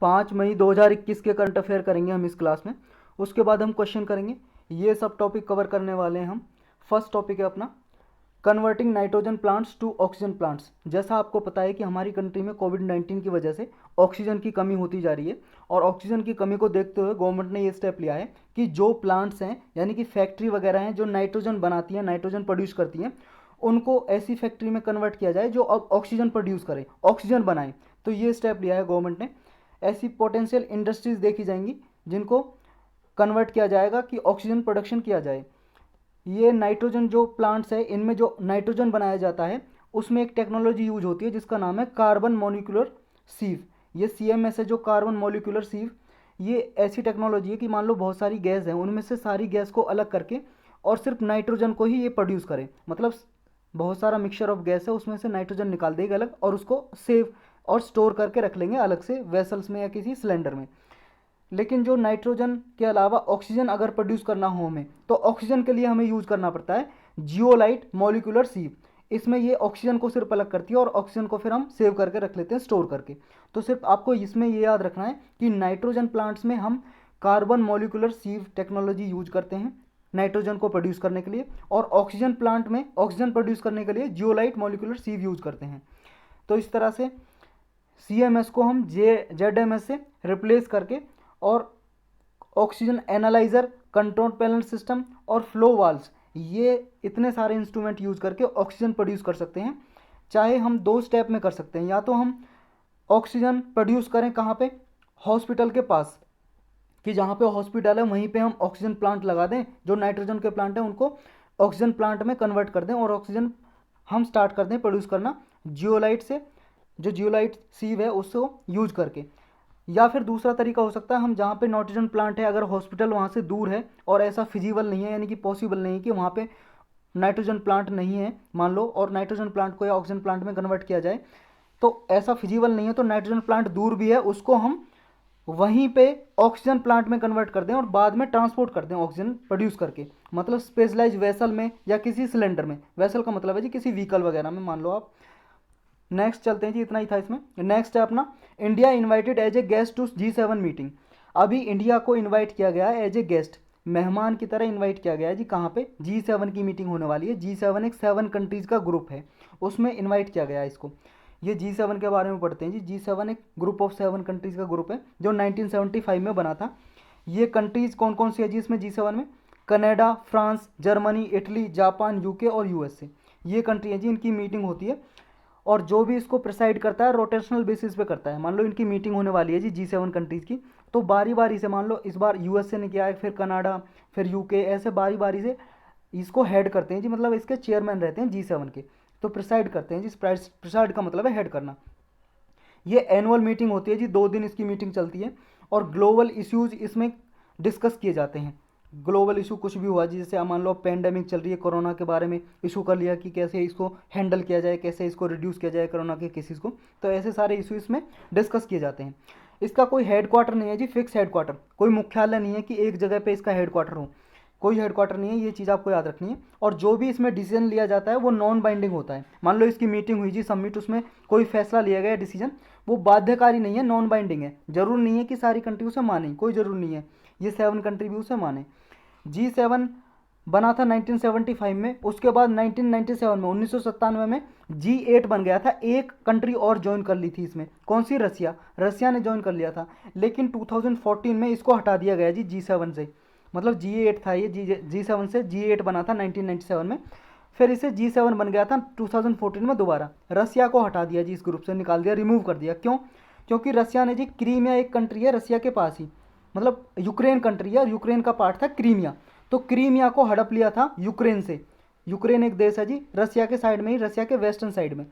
5 मई 2021 के current affair करेंगे हम इस क्लास में। उसके बाद हम क्वेश्चन करेंगे, ये सब टॉपिक कवर करने वाले हैं हम। फर्स्ट टॉपिक है अपना converting nitrogen plants to oxygen plants. जैसा आपको पता है कि हमारी कंट्री में कोविड-19 की वजह से ऑक्सीजन की कमी होती जा रही है, और ऑक्सीजन की कमी को देखते हुए गवर्नमेंट ने ये स्टेप लिया है कि जो प्लांट्स हैं, यानी कि फैक्ट्री वगैरह हैं जो नाइट्रोजन बनाती हैं, नाइट्रोजन प्रोड्यूस करती हैं, उनको ऐसी फैक्ट्री में कन्वर्ट किया जाए जो ऑक्सीजन प्रोड्यूस करे, ऑक्सीजन बनाए। तो ये स्टेप लिया है गवर्नमेंट ने। ऐसी पोटेंशियल इंडस्ट्रीज देखी जाएंगी जिनको कन्वर्ट किया जाएगा कि ऑक्सीजन प्रोडक्शन किया जाए। ये नाइट्रोजन जो प्लांट्स है, इनमें जो नाइट्रोजन बनाया जाता है उसमें एक टेक्नोलॉजी यूज होती है जिसका नाम है कार्बन मॉलिक्यूलर सीव। ये CMS है जो कार्बन मॉलिक्यूलर सीव, ये ऐसी टेक्नोलॉजी है कि मान लो बहुत सारी गैस है, उनमें से सारी गैस को अलग करके और सिर्फ नाइट्रोजन को ही ये प्रोड्यूस करे। मतलब बहुत सारा मिक्सचर ऑफ गैस है, उसमें से नाइट्रोजन निकाल देगा अलग और उसको सेव और स्टोर करके रख लेंगे अलग से वेसल्स में या किसी सिलेंडर में। लेकिन जो नाइट्रोजन के अलावा ऑक्सीजन अगर प्रोड्यूस करना हो हमें, तो ऑक्सीजन के लिए हमें यूज करना पड़ता है जियोलाइट मॉलिक्यूलर सीव। इसमें ये ऑक्सीजन को सिर्फ अलग करती है और ऑक्सीजन को फिर हम सेव करके रख लेते हैं स्टोर करके। तो सिर्फ आपको इसमें ये याद रखना है कि नाइट्रोजन प्लांट्स में हम कार्बन मॉलिक्यूलर सीव टेक्नोलॉजी यूज करते हैं नाइट्रोजन को प्रोड्यूस करने के लिए, और ऑक्सीजन प्लांट में ऑक्सीजन प्रोड्यूस करने के लिए जियोलाइट मॉलिक्यूलर सीव यूज करते हैं। तो इस तरह से CMS को हम ZMS से रिप्लेस करके और oxygen analyser, control panel system और फ्लो वाल्व्स, ये इतने सारे इंस्ट्रूमेंट यूज करके ऑक्सीजन प्रोड्यूस कर सकते हैं। चाहे हम दो स्टेप में कर सकते हैं, या तो हम ऑक्सीजन प्रोड्यूस करें कहाँ पे, हॉस्पिटल के पास, कि जहाँ पे हॉस्पिटल है वहीं पे हम ऑक्सीजन प्लांट लगा दें, जो नाइट्रोजन के प्लांट हैं उनको ऑक्सीजन प्लांट में कन्वर्ट कर दें और ऑक्सीजन हम स्टार्ट कर दें प्रोड्यूस करना जियोलाइट से, जो जियोलाइट सीव है उसको यूज करके। या फिर दूसरा तरीका हो सकता है, हम जहाँ पे नाइट्रोजन प्लांट है, अगर हॉस्पिटल वहाँ से दूर है और ऐसा फिजिबल नहीं है, यानी कि पॉसिबल नहीं है कि वहाँ पे नाइट्रोजन प्लांट नहीं है मान लो, और नाइट्रोजन प्लांट को या ऑक्सीजन प्लांट में कन्वर्ट किया जाए, तो ऐसा फिजिबल नहीं है, तो नाइट्रोजन प्लांट दूर भी है, उसको हम वहीं पे ऑक्सीजन प्लांट में कन्वर्ट कर दें और बाद में ट्रांसपोर्ट कर दें ऑक्सीजन प्रोड्यूस करके, मतलब स्पेशलाइज वेसल में या किसी सिलेंडर में। वेसल का मतलब है जी किसी व्हीकल वगैरह में मान लो आप। नेक्स्ट चलते हैं जी, इतना ही था इसमें। नेक्स्ट है अपना India invited as a guest to G7 meeting. अभी इंडिया को इनवाइट किया गया है एज ए गेस्ट, मेहमान की तरह इनवाइट किया गया है जी। कहाँ पे? G7 की मीटिंग होने वाली है। G7 एक 7 कंट्रीज़ का ग्रुप है, उसमें इनवाइट किया गया है इसको। ये G7 के बारे में पढ़ते हैं जी। G7 एक ग्रुप ऑफ 7 कंट्रीज़ का ग्रुप है जो 1975 में बना था। ये कंट्रीज़ कौन कौन सी है जी इसमें G7 में? Canada, France, Germany, Italy, Japan, UK और USA, ये कंट्री है जी। इनकी मीटिंग होती है और जो भी इसको प्रिसाइड करता है रोटेशनल बेसिस पे करता है। मान लो इनकी मीटिंग होने वाली है जी G7 कंट्रीज़ की, तो बारी बारी से, मान लो इस बार USA ने किया है, फिर कनाडा, फिर UK, ऐसे बारी बारी से इसको हेड करते हैं जी, मतलब इसके चेयरमैन रहते हैं G7 के, तो प्रिसाइड करते हैं जी। प्रिसाइड का मतलब है हेड करना। ये एनुअल मीटिंग होती है जी, 2 दिन इसकी मीटिंग चलती है और ग्लोबल इश्यूज इसमें डिस्कस किए जाते हैं। ग्लोबल इशू कुछ भी हुआ जी, जैसे मान लो पेंडेमिक चल रही है, कोरोना के बारे में इशू कर लिया कि कैसे इसको हैंडल किया जाए, कैसे इसको रिड्यूस किया जाए कोरोना के केसेस को, तो ऐसे सारे इशू इसमें डिस्कस किए जाते हैं। इसका कोई हेड क्वार्टर नहीं है जी, फिक्स हेड क्वार्टर, कोई मुख्यालय नहीं है कि एक जगह पे इसका हेड क्वार्टर हो, कोई हेड क्वार्टर नहीं है, ये चीज़ आपको याद रखनी है। और जो भी इसमें डिसीजन लिया जाता है वो नॉन बाइंडिंग होता है। मान लो इसकी मीटिंग हुई जी, समिट, उसमें कोई फैसला लिया गया डिसीजन, वो बाध्यकारी नहीं है, नॉन बाइंडिंग है। जरूर नहीं है कि सारी कंट्री उसे माने, कोई जरूर नहीं है ये 7 कंट्री भी उसे माने। G7 बना था 1975 में, उसके बाद 1997 में, 1997 में G8 बन गया था। एक कंट्री और ज्वाइन कर ली थी इसमें, कौन सी? रसिया। रसिया ने ज्वाइन कर लिया था, लेकिन 2014 में इसको हटा दिया गया जी G7 से। मतलब G8 था ये, G7 से G8 बना था 1997 में, फिर इसे G7 बन गया था 2014 में दोबारा। रसिया को हटा दिया जी, इस ग्रुप से निकाल दिया, रिमूव कर दिया। क्यों? क्योंकि रसिया ने जी, क्रीमिया एक कंट्री है रसिया के पास ही, मतलब यूक्रेन कंट्री है, यूक्रेन का पार्ट था क्रीमिया, तो क्रीमिया को हड़प लिया था यूक्रेन से। यूक्रेन एक देश है जी रसिया के साइड में ही, रसिया के वेस्टर्न साइड में,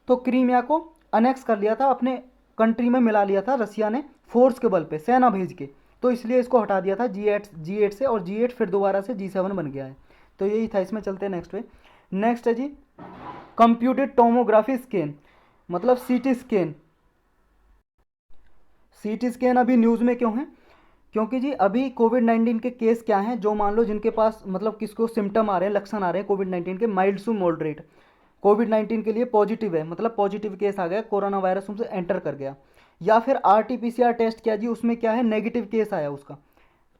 तो क्रीमिया को अनेक्स कर लिया था, अपने कंट्री में मिला लिया था रसिया ने, फोर्स के बल पे, सेना भेज के। तो इसलिए इसको हटा दिया था G8 से, और G8 फिर दोबारा से G7 बन गया है। तो यही था इसमें। चलते हैं नेक्स्ट पे। नेक्स्ट है जी कंप्यूटेड टोमोग्राफी स्कैन, मतलब CT स्कैन। CT स्कैन अभी न्यूज़ में क्यों है? क्योंकि जी अभी कोविड-19 के केस क्या हैं, जो मान लो जिनके पास, मतलब किसको सिम्टम आ रहे हैं, लक्षण आ रहे हैं कोविड-19 के, माइल्ड टू मॉडरेट, कोविड-19 के लिए पॉजिटिव है, मतलब पॉजिटिव केस आ गया, कोरोना वायरस उनसे एंटर कर गया, या फिर RT-PCR टेस्ट किया जी, उसमें क्या है, नेगेटिव केस आया उसका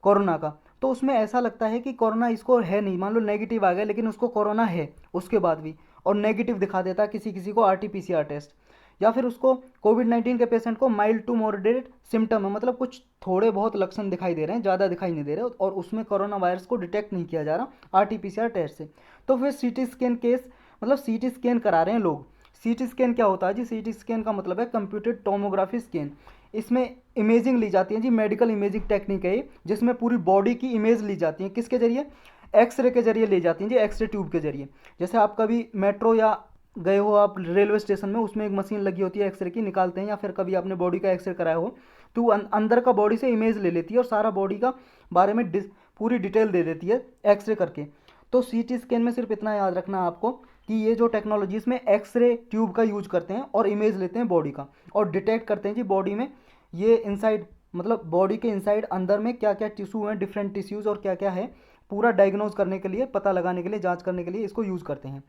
कोरोना का, तो उसमें ऐसा लगता है कि कोरोना इसको है नहीं, मान लो नेगेटिव आ गया लेकिन उसको कोरोना है उसके बाद भी, और नेगेटिव दिखा देता है किसी किसी को RT-PCR टेस्ट। या फिर उसको कोविड-19 के पेशेंट को माइल्ड टू मॉडरेट सिम्टम है, मतलब कुछ थोड़े बहुत लक्षण दिखाई दे रहे हैं, ज़्यादा दिखाई नहीं दे रहे, और उसमें कोरोना वायरस को डिटेक्ट नहीं किया जा रहा RT-PCR टेस्ट से, तो फिर CT स्कैन केस, मतलब CT स्कैन करा रहे हैं लोग। CT स्कैन क्या होता है जी, CT स्कैन का मतलब है कंप्यूटेड टोमोग्राफी स्कैन। इसमें इमेजिंग ली जाती है जी, मेडिकल इमेजिंग टेक्निक है ये, जिसमें पूरी बॉडी की इमेज ली जाती है, किसके जरिए, एक्सरे के जरिए ली जाती है जी, एक्सरे ट्यूब के जरिए। जैसे आप कभी मेट्रो या गए हो आप रेलवे स्टेशन में, उसमें एक मशीन लगी होती है एक्सरे की, निकालते हैं, या फिर कभी आपने बॉडी का एक्सरे कराया हो, तो अंदर का बॉडी से इमेज ले लेती है और सारा बॉडी का बारे में पूरी डिटेल दे देती है एक्सरे करके। तो CT स्कैन में सिर्फ इतना याद रखना आपको कि ये जो टेक्नोलॉजी इसमें एक्सरे ट्यूब का यूज करते हैं और इमेज लेते हैं बॉडी का, और डिटेक्ट करते हैं जी बॉडी में ये इनसाइड, मतलब बॉडी के इनसाइड अंदर में क्या क्या टिश्यू हैं, डिफरेंट टिश्यूज़ और क्या क्या है, पूरा डायग्नोज करने के लिए, पता लगाने के लिए, जांच करने के लिए इसको यूज़ करते हैं।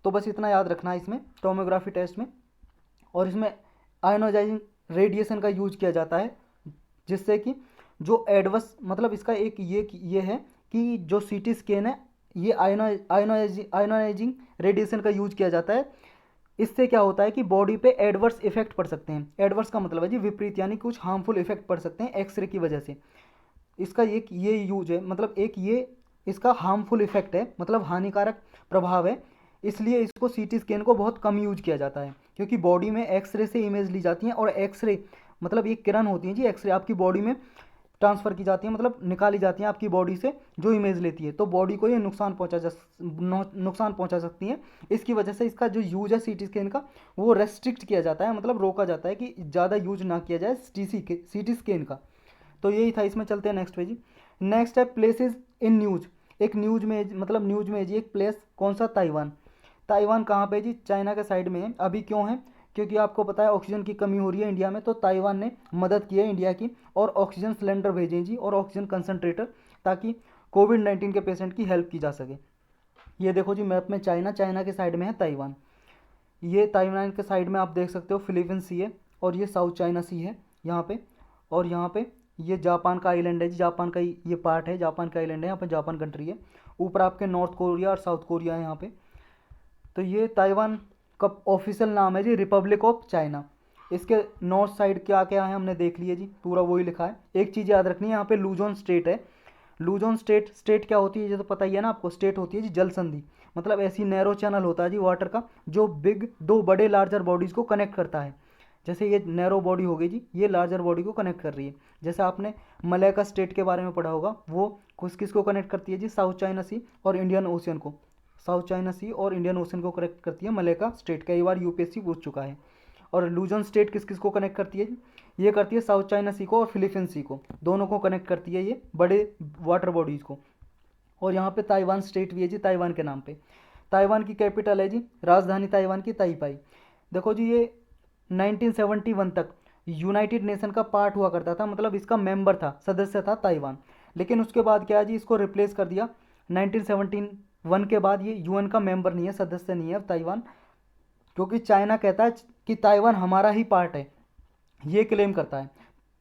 तो बस इतना याद रखना है इसमें टोमोग्राफी टेस्ट में। और इसमें आयोनाइजिंग रेडिएशन का यूज किया जाता है, जिससे कि जो एडवर्स, मतलब इसका एक ये है कि जो CT स्कैन है ये आयोनाइजिंग रेडिएशन का यूज किया जाता है। इससे क्या होता है कि बॉडी पे एडवर्स इफेक्ट पड़ सकते हैं, एडवर्स का मतलब है जी विपरीत, यानी कुछ हार्मफुल इफेक्ट पड़ सकते हैं एक्सरे की वजह से। इसका एक ये यूज है, मतलब एक ये इसका हार्मफुल इफेक्ट है, मतलब हानिकारक प्रभाव है, इसलिए इसको CT स्कैन को बहुत कम यूज किया जाता है, क्योंकि बॉडी में एक्सरे से इमेज ली जाती हैं, और एक्सरे मतलब ये किरण होती है जी, एक्सरे आपकी बॉडी में ट्रांसफ़र की जाती है, मतलब निकाली जाती हैं आपकी बॉडी से, जो इमेज लेती है, तो बॉडी को ये नुकसान पहुंचा सकती हैं। इसकी वजह से इसका जो यूज है CT स्कैन का, वो रेस्ट्रिक्ट किया जाता है, मतलब रोका जाता है कि ज़्यादा यूज ना किया जाए CT स्कैन का। तो यही था, इसमें चलते हैं नेक्स्ट पे जी। नेक्स्ट है प्लेसेस इन न्यूज। एक न्यूज में, मतलब न्यूज में जी एक प्लेस कौन सा, ताइवान। ताइवान कहाँ पे जी, चाइना के साइड में है। अभी क्यों है, क्योंकि आपको पता है ऑक्सीजन की कमी हो रही है इंडिया में, तो ताइवान ने मदद की है इंडिया की, और ऑक्सीजन सिलेंडर भेजें जी, और ऑक्सीजन कंसनट्रेटर, ताकि कोविड-19 के पेशेंट की हेल्प की जा सके। ये देखो जी मैप में चाइना के साइड में है ताइवान। ये ताइवान के साइड में आप देख सकते हो फिलीपींस सी है, और ये साउथ चाइना सी है यहाँ पे, और यहाँ पे ये जापान का आइलैंड है जी, जापान का ये पार्ट है, जापान का आइलैंड है, यहाँ पे जापान कंट्री है। ऊपर आपके नॉर्थ कोरिया और साउथ कोरिया है यहाँ पे। तो ये ताइवान का ऑफिशियल नाम है जी रिपब्लिक ऑफ चाइना। इसके नॉर्थ साइड क्या क्या है हमने देख लिया जी, पूरा वही लिखा है। एक चीज़ याद रखनी है, यहाँ पे लूजोन स्टेट है। लूजोन स्टेट क्या होती है ये तो पता ही है ना आपको, स्टेट होती है जी जल संधि, मतलब ऐसी नैरो चैनल होता है जी वाटर का, जो दो बड़े लार्जर बॉडीज़ को कनेक्ट करता है। जैसे ये नैरो बॉडी हो गई जी, ये लार्जर बॉडी को कनेक्ट कर रही है। जैसे आपने मलैका स्टेट के बारे में पढ़ा होगा, वो किसको कनेक्ट करती है जी, साउथ चाइना सी और इंडियन ओशियन को, साउथ चाइना सी और इंडियन ओशन को कनेक्ट करती है मलैका स्टेट, कई बार UPSC पूछ चुका है। और लूजन स्टेट किस किस को कनेक्ट करती है, ये करती है साउथ चाइना सी को और फिलीपींस सी को, दोनों को कनेक्ट करती है ये बड़े वाटर बॉडीज़ को। और यहाँ पे ताइवान स्टेट भी है जी, ताइवान के नाम पे। ताइवान की कैपिटल है जी, राजधानी ताइवान की ताइपाई। देखो जी ये 1971 तक यूनाइटेड नेशन का पार्ट हुआ करता था, मतलब इसका मेंबर था, सदस्य था ताइवान। लेकिन उसके बाद क्या है जी, इसको रिप्लेस कर दिया 1971 के बाद, ये UN का मेंबर नहीं है, सदस्य नहीं है अब ताइवान, क्योंकि चाइना कहता है कि ताइवान हमारा ही पार्ट है, ये क्लेम करता है।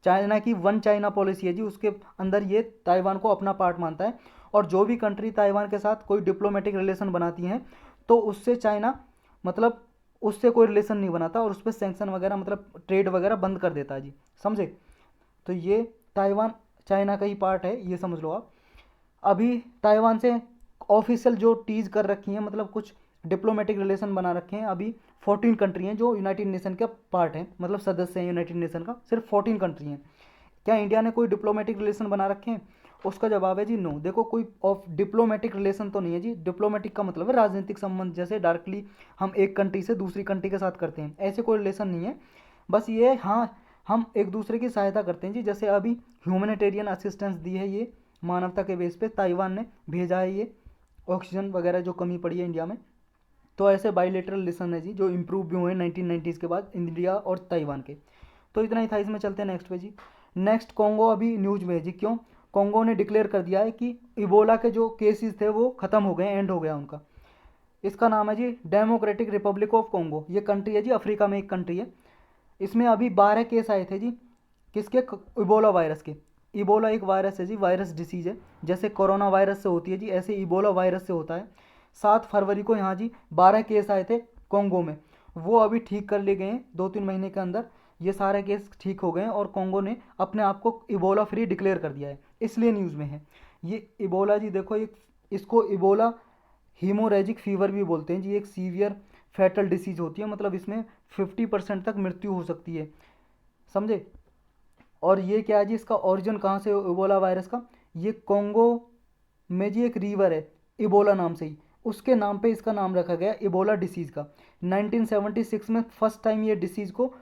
चाइना की वन चाइना पॉलिसी है जी, उसके अंदर ये ताइवान को अपना पार्ट मानता है। और जो भी कंट्री ताइवान के साथ कोई डिप्लोमेटिक रिलेशन बनाती हैं, तो उससे चाइना, मतलब उससे कोई रिलेशन नहीं बनाता, और उस पर सैंक्शन वगैरह, मतलब ट्रेड वगैरह बंद कर देता है जी, समझे। तो ये ताइवान चाइना का ही पार्ट है, ये समझ लो आप। अभी ताइवान से ऑफिशियल जो टीज कर रखी हैं, मतलब कुछ डिप्लोमेटिक रिलेशन बना रखे हैं, अभी 14 कंट्री हैं जो यूनाइटेड नेशन का पार्ट है, मतलब सदस्य हैं यूनाइटेड नेशन का, सिर्फ 14 कंट्री हैं। क्या इंडिया ने कोई डिप्लोमेटिक रिलेशन बना रखे हैं, उसका जवाब है जी नो। देखो कोई ऑफ डिप्लोमेटिक रिलेशन तो नहीं है जी, डिप्लोमेटिक का मतलब है राजनीतिक संबंध, जैसे डायरेक्टली हम एक कंट्री से दूसरी कंट्री के साथ करते हैं, ऐसे कोई रिलेशन नहीं है। बस ये हाँ, हम एक दूसरे की सहायता करते हैं जी, जैसे अभी ह्यूमैनिटेरियन असिस्टेंस दी है ये मानवता के बेस पे, ताइवान ने भेजा है ये ऑक्सीजन वगैरह जो कमी पड़ी है इंडिया में। तो ऐसे बाइलेटरल रिलेशन है जी, जो इम्प्रूव भी हुए 1990s के बाद इंडिया और ताइवान के। तो इतना ही था, इसमें चलते हैं नेक्स्ट पे जी। नेक्स्ट कॉन्गो अभी न्यूज में है जी, क्यों, कॉन्गो ने डिक्लेयर कर दिया है कि इबोला के जो केसेस थे वो ख़त्म हो गए, एंड हो गया उनका। इसका नाम है जी डेमोक्रेटिक रिपब्लिक ऑफ कॉन्गो, ये कंट्री है जी, अफ्रीका में एक कंट्री है। इसमें अभी 12 केस आए थे जी, किसके? इबोला वायरस के। इबोला एक वायरस है जी, वायरस डिसीज है, जैसे कोरोना वायरस से होती है जी, ऐसे इबोला वायरस से होता है। 7 फरवरी को यहाँ जी 12 केस आए थे कॉन्गो में, वो अभी ठीक कर लिए गए हैं 2-3 महीने के अंदर। ये सारे केस ठीक हो गए हैं और कॉन्गो ने अपने आप को इबोला फ्री डिक्लेयर कर दिया है, इसलिए न्यूज़ में है। ये इबोला जी देखो, एक इसको इबोला हीमोरेजिक फीवर भी बोलते हैं जी, एक सीवियर फैटल डिसीज होती है, मतलब इसमें 50% तक मृत्यु हो सकती है, समझे। और ये क्या है जी, इसका ओरिजिन कहाँ से इबोला वायरस का? ये कॉन्गो में जी एक रिवर है इबोला नाम से ही, उसके नाम पे इसका नाम रखा गया इबोला डिसीज़ का। 1976 में फर्स्ट टाइम ये डिसीज़ को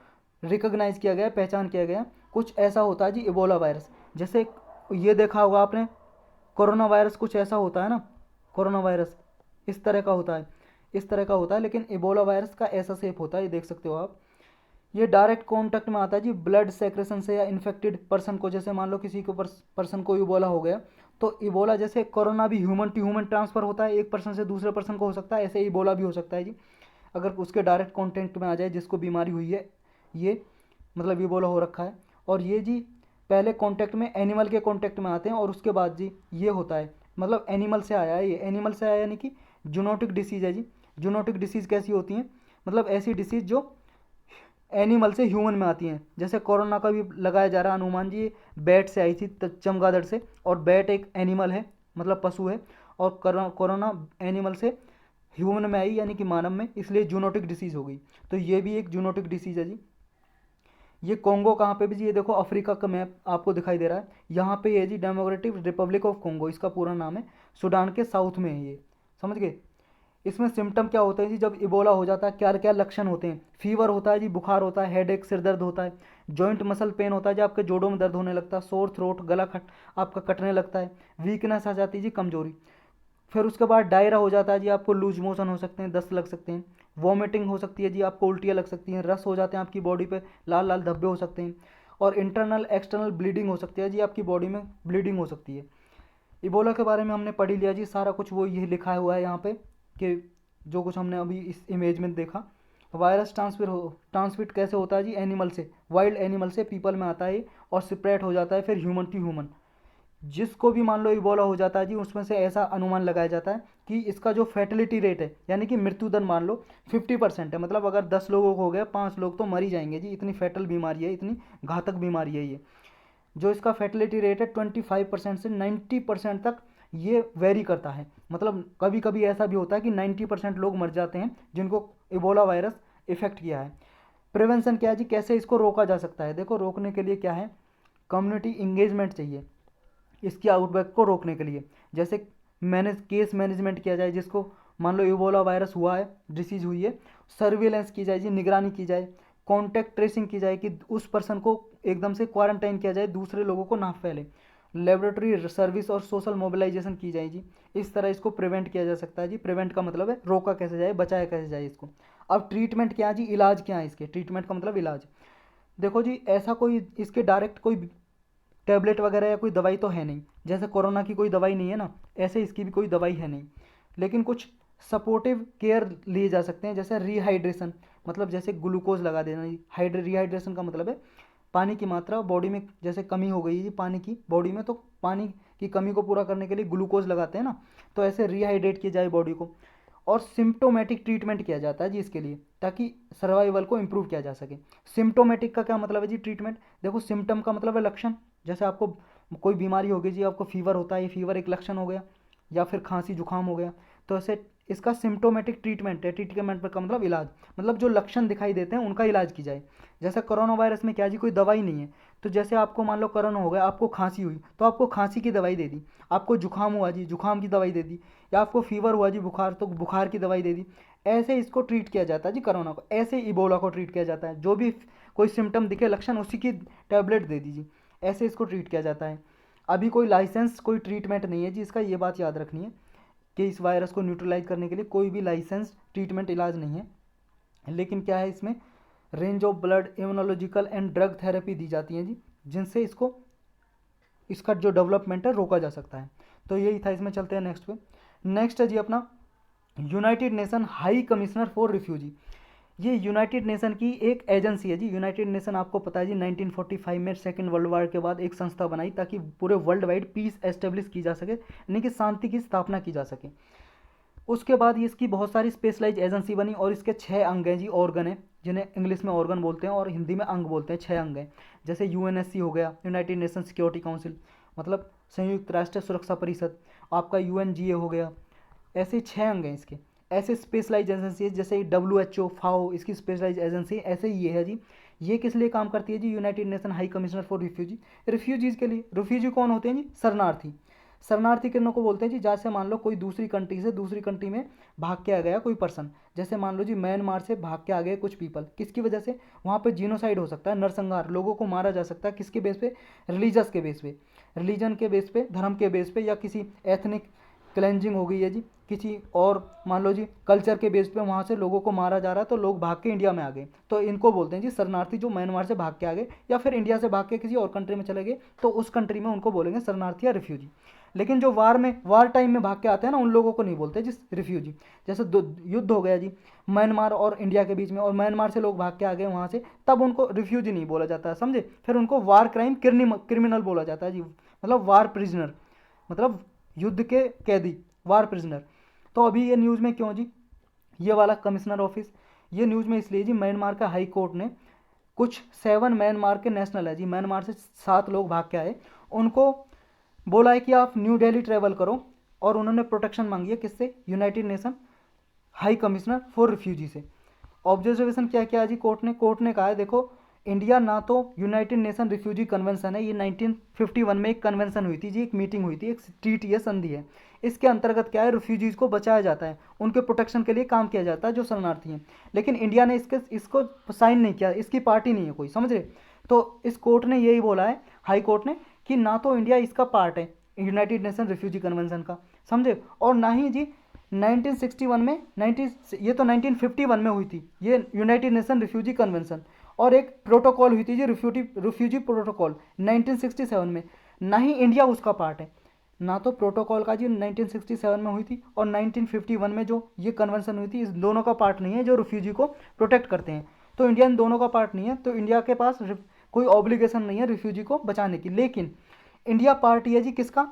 रिकॉग्नाइज किया गया, पहचान किया गया। कुछ ऐसा होता है जी इबोला वायरस, जैसे ये देखा होगा आपने, कोरोना वायरस कुछ ऐसा होता है ना, कोरोना वायरस इस तरह का होता है, इस तरह का होता है, लेकिन इबोला वायरस का ऐसा शेप होता है, ये देख सकते हो आप। ये डायरेक्ट कांटेक्ट में आता है जी ब्लड सेक्रेशन से या इन्फेक्टेड पर्सन को, जैसे मान लो किसी को पर्सन को इबोला हो गया, तो इबोला जैसे कोरोना भी ह्यूमन टू ह्यूमन ट्रांसफर होता है, एक पर्सन से दूसरे पर्सन को हो सकता है, ऐसे इबोला भी हो सकता है जी, अगर उसके डायरेक्ट कांटेक्ट में आ जाए जिसको बीमारी हुई है, ये मतलब इबोला हो रखा है। और ये जी पहले कांटेक्ट में एनिमल के कांटेक्ट में आते हैं, और उसके बाद जी ये होता है, मतलब एनिमल से आया है, ये एनिमल से आया यानी कि जूनोटिक डिसीज़ है जी। जूनोटिक डिसीज़ कैसी होती हैं? मतलब ऐसी डिसीज़ जो एनिमल से ह्यूमन में आती हैं, जैसे कोरोना का भी लगाया जा रहा है अनुमान जी, बैट से आई थी, चमगादड़ से, और बैट एक एनिमल है, मतलब पशु है, और कोरोना एनिमल से ह्यूमन में आई यानी कि मानव में, इसलिए जूनोटिक डिसीज़ हो गई। तो ये भी एक जूनोटिक डिसीज़ है जी। ये कॉन्गो कहाँ पे भी जी, ये देखो अफ्रीका का मैप आपको दिखाई दे रहा है, यहाँ पे ये जी डेमोक्रेटिक रिपब्लिक ऑफ कॉन्गो इसका पूरा नाम है, सूडान के साउथ में है ये, समझ गए। इसमें सिम्टम क्या होते हैं जी, जब इबोला हो जाता है क्या क्या लक्षण होते हैं? फीवर होता है जी, बुखार होता है, हेडेक सिर दर्द होता है, जॉइंट मसल पेन होता है जी, आपके जोड़ों में दर्द होने लगता है, सोर थ्रोट गला आपका कटने लगता है, वीकनेस आ जाती है जी, कमजोरी। फिर उसके बाद डायरा हो जाता है जी, आपको लूज मोशन हो सकते हैं, दस्त लग सकते हैं, वॉमिटिंग हो सकती है जी, आपको उल्टियाँ लग सकती हैं, रस हो जाते हैं आपकी बॉडी पे, लाल लाल धब्बे हो सकते हैं, और इंटरनल एक्सटर्नल ब्लीडिंग हो सकती है जी, आपकी बॉडी में ब्लीडिंग हो सकती है। इबोला के बारे में हमने पढ़ ही लिया जी, सारा कुछ वो ये लिखा हुआ है यहाँ पे, कि जो कुछ हमने अभी इस इमेज में देखा। वायरस ट्रांसमिट कैसे होता है जी? एनिमल से, वाइल्ड एनिमल से पीपल में आता है और स्प्रेड हो जाता है फिर ह्यूमन टू ह्यूमन। जिसको भी मान लो इबोला हो जाता है जी, उसमें से ऐसा अनुमान लगाया जाता है कि इसका जो फैटिलिटी रेट है, यानी कि मृत्यु दर मान लो 50% है, मतलब अगर 10 लोगों को हो गया 5 लोग तो मर ही जाएंगे जी, इतनी फैटल बीमारी है, इतनी घातक बीमारी है ये। जो इसका फैटिलिटी रेट है 25% से 90% तक ये वेरी करता है, मतलब कभी कभी ऐसा भी होता है कि 90% लोग मर जाते हैं जिनको इबोला वायरस इफेक्ट किया है। प्रिवेंशन क्या है जी, कैसे इसको रोका जा सकता है? देखो रोकने के लिए क्या है, कम्युनिटी इंगेजमेंट चाहिए इसकी आउटब्रेक को रोकने के लिए। जैसे केस मैनेजमेंट किया जाए, जिसको मान लो इबोला वायरस हुआ है, डिसीज हुई है, सर्विलेंस की जाए जी, निगरानी की जाए, कॉन्टैक्ट ट्रेसिंग की जाए कि उस पर्सन को एकदम से क्वारंटाइन किया जाए, दूसरे लोगों को ना फैले, लेबोरेटरी सर्विस और सोशल मोबिलाइजेशन की जाए जी। इस तरह इसको प्रिवेंट किया जा सकता है जी। प्रिवेंट का मतलब है रोका कैसे जाए, बचाया कैसे जाए इसको। अब ट्रीटमेंट क्या है जी, इलाज क्या है इसके? ट्रीटमेंट का मतलब इलाज। देखो जी, ऐसा कोई इसके डायरेक्ट कोई टैबलेट वगैरह या कोई दवाई तो है नहीं, जैसे कोरोना की कोई दवाई नहीं है ना, ऐसे इसकी भी कोई दवाई है नहीं, लेकिन कुछ सपोर्टिव केयर लिए जा सकते हैं, जैसे रिहाइड्रेशन, मतलब जैसे ग्लूकोज लगा देना। रिहाइड्रेशन का मतलब है पानी की मात्रा बॉडी में जैसे कमी हो गई है पानी की बॉडी में, तो पानी की कमी को पूरा करने के लिए ग्लूकोज लगाते हैं ना, तो ऐसे रिहाइड्रेट की जाए बॉडी को। और सिम्टोमेटिक ट्रीटमेंट किया जाता है जी इसके लिए, ताकि सर्वाइवल को इम्प्रूव किया जा सके। सिम्टोमेटिक का क्या मतलब है जी? ट्रीटमेंट। देखो सिम्टम का मतलब है लक्षण, जैसे आपको कोई बीमारी हो गई जी, आपको फीवर होता है, ये फीवर एक लक्षण हो गया, या फिर खांसी जुकाम हो गया, तो ऐसे इसका सिम्टोमेटिक ट्रीटमेंट है। ट्रीटमेंट का मतलब इलाज, मतलब जो लक्षण दिखाई देते हैं उनका इलाज की जाए। जैसे कोरोना वायरस में क्या जी, कोई दवाई नहीं है, तो जैसे आपको मान लो कोरोना हो गया, आपको खांसी हुई तो आपको खांसी की दवाई दे दी, आपको जुकाम हुआ जी जुकाम की दवाई दे दी, या आपको फीवर हुआ जी बुखार, तो बुखार की दवाई दे दी। ऐसे इसको ट्रीट किया जाता है जी कोरोना को, ऐसे इबोला को ट्रीट किया जाता है। जो भी कोई सिम्टम दिखे लक्षण, उसी की टैबलेट दे दीजिए, ऐसे इसको ट्रीट किया जाता है। अभी कोई लाइसेंस कोई ट्रीटमेंट नहीं है जी इसका, ये बात याद रखनी है कि इस वायरस को न्यूट्रलाइज करने के लिए कोई भी लाइसेंस ट्रीटमेंट इलाज नहीं है। लेकिन क्या है, इसमें range of blood immunological and drug therapy दी जाती हैं जी, जिनसे इसका जो डेवलपमेंट है रोका जा सकता है। तो यही था, इसमें चलते हैं नेक्स्ट पे। नेक्स्ट है जी अपना United Nation High Commissioner for refugee. ये यूनाइटेड नेशन की एक एजेंसी है जी। यूनाइटेड नेशन आपको पता है जी 1945 में सेकेंड वर्ल्ड वार के बाद एक संस्था बनाई ताकि पूरे वर्ल्ड वाइड पीस एस्टेब्लिश की जा सके, यानी कि शांति की स्थापना की जा सके। उसके बाद इसकी बहुत सारी स्पेशलाइज एजेंसी बनी और इसके 6 अंग हैं जी, ऑर्गन है, जिन्हें इंग्लिश में ऑर्गन बोलते हैं और हिंदी में अंग बोलते हैं। 6 अंग हैं, जैसे यूएनएससी हो गया, यूनाइटेड नेशन सिक्योरिटी काउंसिल, मतलब संयुक्त राष्ट्र सुरक्षा परिषद, आपका यूएनजीए हो गया। ऐसे 6 अंग हैं इसके। ऐसे स्पेशलाइज एजेंसी है जैसे WHO, फाओ, इसकी स्पेशलाइज एजेंसी ऐसे ही ये है जी। ये किस लिए काम करती है जी? United Nation High Commissioner for refugee, refugees के लिए। रिफ्यूजी कौन होते हैं जी? शरणार्थी। शरणार्थी किन्हों को बोलते हैं जी? जैसे मान लो कोई दूसरी कंट्री से दूसरी कंट्री में भाग के आ गया कोई पर्सन, जैसे मान लो जी म्यांमार से भाग के आ गए कुछ पीपल, किसकी वजह से? वहाँ पे जीनोसाइड हो सकता है, नरसंहार, लोगों को मारा जा सकता है। किसके बेस पे? रिलीजस के बेस पे, रिलीजन के बेस पे, धर्म के बेस पे, या किसी एथनिक क्लेंजिंग हो गई है जी, किसी और मान लो जी कल्चर के बेस पे वहाँ से लोगों को मारा जा रहा है, तो लोग भाग के इंडिया में आ गए, तो इनको बोलते हैं जी शरणार्थी। जो म्यांमार से भाग के आ गए या फिर इंडिया से भाग के किसी और कंट्री में चले गए, तो उस कंट्री में उनको बोलेंगे शरणार्थी या रिफ्यूजी। लेकिन जो वार टाइम में भाग के आते हैं ना, उन लोगों को नहीं बोलते जी रिफ्यूजी। जैसे युद्ध हो गया जी म्यांमार और इंडिया के बीच में, और म्यांमार से लोग भाग के आ गए वहाँ से, तब उनको रिफ्यूजी नहीं बोला जाता है, समझे? फिर उनको वार क्राइम क्रिमिनल बोला जाता है जी, मतलब वार प्रिजनर, मतलब युद्ध के कैदी, वार प्रिजनर। तो अभी ये न्यूज़ में क्यों जी, ये वाला कमिश्नर ऑफिस, ये न्यूज़ में इसलिए जी म्यांमार का हाई कोर्ट ने कुछ 7 म्यांमार के नेशनल है जी, म्यांमार से 7 लोग भाग के आए, उनको बोला है कि आप न्यू दिल्ली ट्रेवल करो, और उन्होंने प्रोटेक्शन मांगी है किससे? United Nation High Commissioner for refugee से। ऑब्जर्वेशन क्या किया जी कोर्ट ने कहा है, देखो इंडिया ना तो यूनाइटेड नेशन रिफ्यूजी कन्वेंशन है, ये 1951 में एक कन्वेंशन हुई थी जी, एक मीटिंग हुई थी, एक ट्रीटी है, संधि है। इसके अंतर्गत क्या है? रिफ्यूजीज़ को बचाया जाता है, उनके प्रोटेक्शन के लिए काम किया जाता है जो शरणार्थी हैं। लेकिन इंडिया ने इसको साइन नहीं किया, इसकी पार्टी नहीं है कोई, समझ रहे? तो इस कोर्ट ने यही बोला है, हाई कोर्ट ने, कि ना तो इंडिया इसका पार्ट है यूनाइटेड नेशन रिफ्यूजी कन्वेंशन का, समझे, और ना ही जी 1961 में ये तो 1951 में हुई थी ये यूनाइटेड नेशन रिफ्यूजी कन्वेंशन, और एक प्रोटोकॉल हुई थी जी रिफ्यूजी प्रोटोकॉल 1967 में, ना ही इंडिया उसका पार्ट है। ना तो प्रोटोकॉल का जी 1967 में हुई थी, और 1951 में जो ये कन्वेंशन हुई थी, इस दोनों का पार्ट नहीं है जो रिफ्यूजी को प्रोटेक्ट करते हैं। तो इंडिया इन दोनों का पार्ट नहीं है, तो इंडिया के पास कोई ऑब्लिगेशन नहीं है रिफ्यूजी को बचाने की। लेकिन इंडिया पार्टी है जी किसका?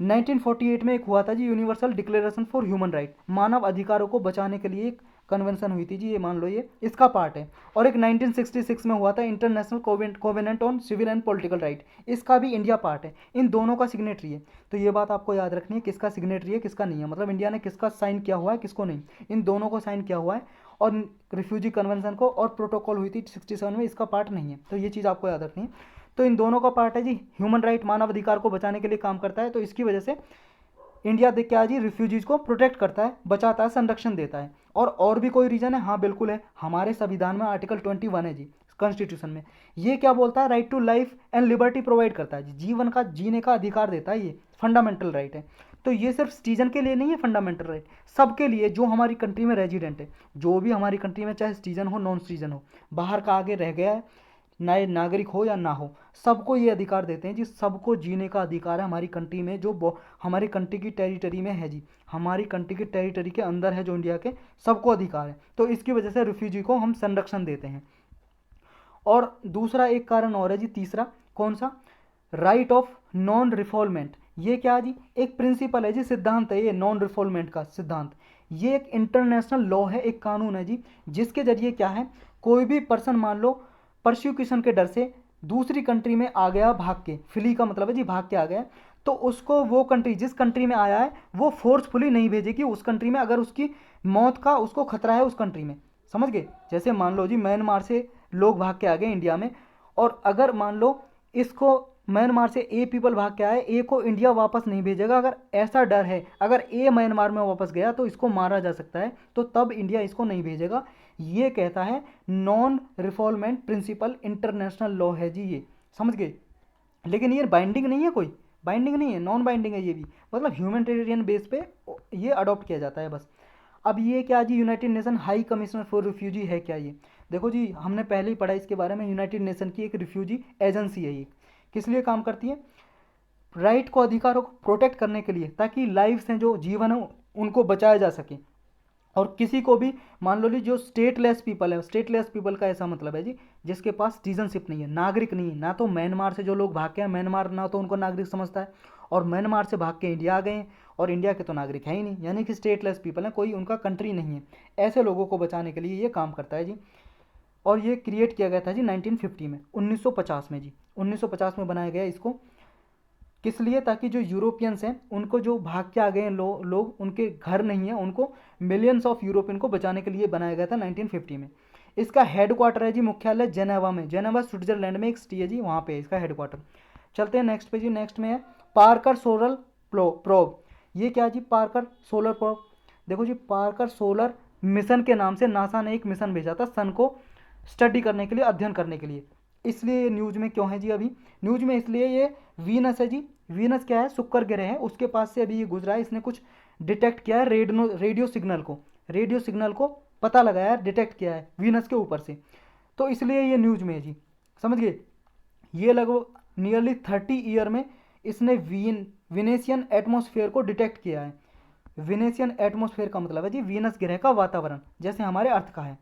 1948 में एक हुआ था जी universal declaration for human right, मानव अधिकारों को बचाने के लिए एक कन्वेंशन हुई थी जी, ये मान लो ये इसका पार्ट है। और एक 1966 में हुआ था international covenant on civil and political right, इसका भी इंडिया पार्ट है। इन दोनों का सिग्नेटरी है। तो ये बात आपको याद रखनी है, किसका सिग्नेटरी है किसका नहीं है, मतलब इंडिया ने किसका साइन किया हुआ है किसको नहीं, इन दोनों को साइन किया हुआ है। और रिफ्यूजी कन्वेंशन को और प्रोटोकॉल हुई थी 67 में, इसका पार्ट नहीं है, तो ये चीज़ आपको याद रखनी है। तो इन दोनों का पार्ट है जी, ह्यूमन राइट, मानव अधिकार को बचाने के लिए काम करता है। तो इसकी वजह से इंडिया देख क्या जी रिफ्यूजीज को प्रोटेक्ट करता है, बचाता है, संरक्षण देता है। और भी कोई रीजन है? हाँ बिल्कुल है, हमारे संविधान में आर्टिकल 21 है जी, कॉन्स्टिट्यूशन में। ये क्या बोलता है? Right to life and liberty provide करता है जी, जीवन का जीने का अधिकार देता है, ये फंडामेंटल राइट है। तो ये सिर्फ सिटीजन के लिए नहीं है फंडामेंटल राइट, सबके लिए जो हमारी कंट्री में रेजिडेंट है, जो भी हमारी कंट्री में चाहे सिटीजन हो नॉन सिटीजन हो, बाहर का आगे रह गया है, नए नागरिक हो या ना हो, सबको ये अधिकार देते हैं जी, सबको जीने का अधिकार है हमारी कंट्री में, जो हमारी कंट्री की टेरिटरी में है जी, हमारी कंट्री की टेरिटरी के अंदर है जो इंडिया के, सबको अधिकार है। तो इसकी वजह से रिफ्यूजी को हम संरक्षण देते हैं। और दूसरा एक कारण और है जी, तीसरा, कौन सा? Right of non refoulement. ये क्या जी? एक प्रिंसिपल है जी, सिद्धांत है ये नॉन रिफॉल्मेंट का सिद्धांत। ये एक इंटरनेशनल लॉ है, एक कानून है जी, जिसके जरिए क्या है, कोई भी पर्सन मान लो परसिक्यूशन के डर से दूसरी कंट्री में आ गया भाग के, फ्ली का मतलब है जी भाग के आ गया, तो उसको वो कंट्री जिस कंट्री में आया है वो फोर्सफुली नहीं भेजेगी उस कंट्री में, अगर उसकी मौत का उसको खतरा है उस कंट्री में, समझ गए? जैसे मान लो जी म्यांमार से लोग भाग के आ गए इंडिया में, और अगर मान लो इसको म्यांमार से ए पीपल भाग के आए, ए को इंडिया वापस नहीं भेजेगा, अगर ऐसा डर है, अगर ए म्यांमार में वापस गया तो इसको मारा जा सकता है, तो तब इंडिया इसको नहीं भेजेगा। ये कहता है नॉन रिफॉल्मेंट प्रिंसिपल, इंटरनेशनल लॉ है जी ये, समझ गए? लेकिन ये बाइंडिंग नहीं है, कोई बाइंडिंग नहीं है, नॉन बाइंडिंग है ये भी, मतलब ह्यूमैनिटेरियन बेस पे ये अडॉप्ट किया जाता है बस। अब ये क्या जी, United Nation High Commissioner for refugee है क्या ये? देखो जी हमने पहले ही पढ़ा इसके बारे में, यूनाइटेड नेशन की एक रिफ्यूजी एजेंसी है ये। किस लिए काम करती है? राइट को, अधिकारों को प्रोटेक्ट करने के लिए, ताकि लाइफ्स हैं जो जीवन है उनको बचाया जा सके। और किसी को भी मान लो जी जो स्टेटलेस पीपल है, स्टेटलेस पीपल का ऐसा मतलब है जी जिसके पास सिटीजनशिप नहीं है, नागरिक नहीं है। ना तो म्यांमार से जो लोग भाग के हैं, म्यांमार ना तो उनको नागरिक समझता है, और म्यांमार से भाग के इंडिया आ गए हैं और इंडिया के तो नागरिक है ही नहीं, यानी कि स्टेटलेस पीपल है, कोई उनका कंट्री नहीं है। ऐसे लोगों को बचाने के लिए ये काम करता है जी। और ये क्रिएट किया गया था जी 1950 में, 1950 में जी, 1950 में बनाया गया इसको। किस लिए? ताकि जो यूरोपियंस हैं उनको, जो भाग के आ गए हैं लोग उनके घर नहीं है, उनको मिलियंस ऑफ यूरोपियन को बचाने के लिए बनाया गया था 1950 में। इसका हेड क्वार्टर है जी, मुख्यालय जेनेवा में, जेनेवा स्विट्जरलैंड में एक सिटी है जी, वहाँ पे इसका हेड क्वार्टर। चलते हैं नेक्स्ट पे जी। नेक्स्ट में है पार्कर सोलर प्रोब। ये क्या जी? Parker solar probe. देखो जी, पार्कर सोलर मिशन के नाम से नासा ने एक मिशन भेजा था सन को स्टडी करने के लिए, अध्ययन करने के लिए। इसलिए ये न्यूज में क्यों है जी? अभी न्यूज में इसलिए ये वीनस है जी। वीनस क्या है? शुक्र ग्रह है, उसके पास से अभी ये गुजरा है, इसने कुछ डिटेक्ट किया है, रेडियो सिग्नल को, रेडियो सिग्नल को पता लगाया है, डिटेक्ट किया है वीनस के ऊपर से, तो इसलिए ये न्यूज में है जी, समझ गए। ये लगभग नियरली 30 ईयर में इसने विनेशियन एटमॉस्फेयर को डिटेक्ट किया है। विनेशियन एटमॉस्फेयर का मतलब है जी वीनस ग्रह का वातावरण, जैसे हमारे अर्थ का है।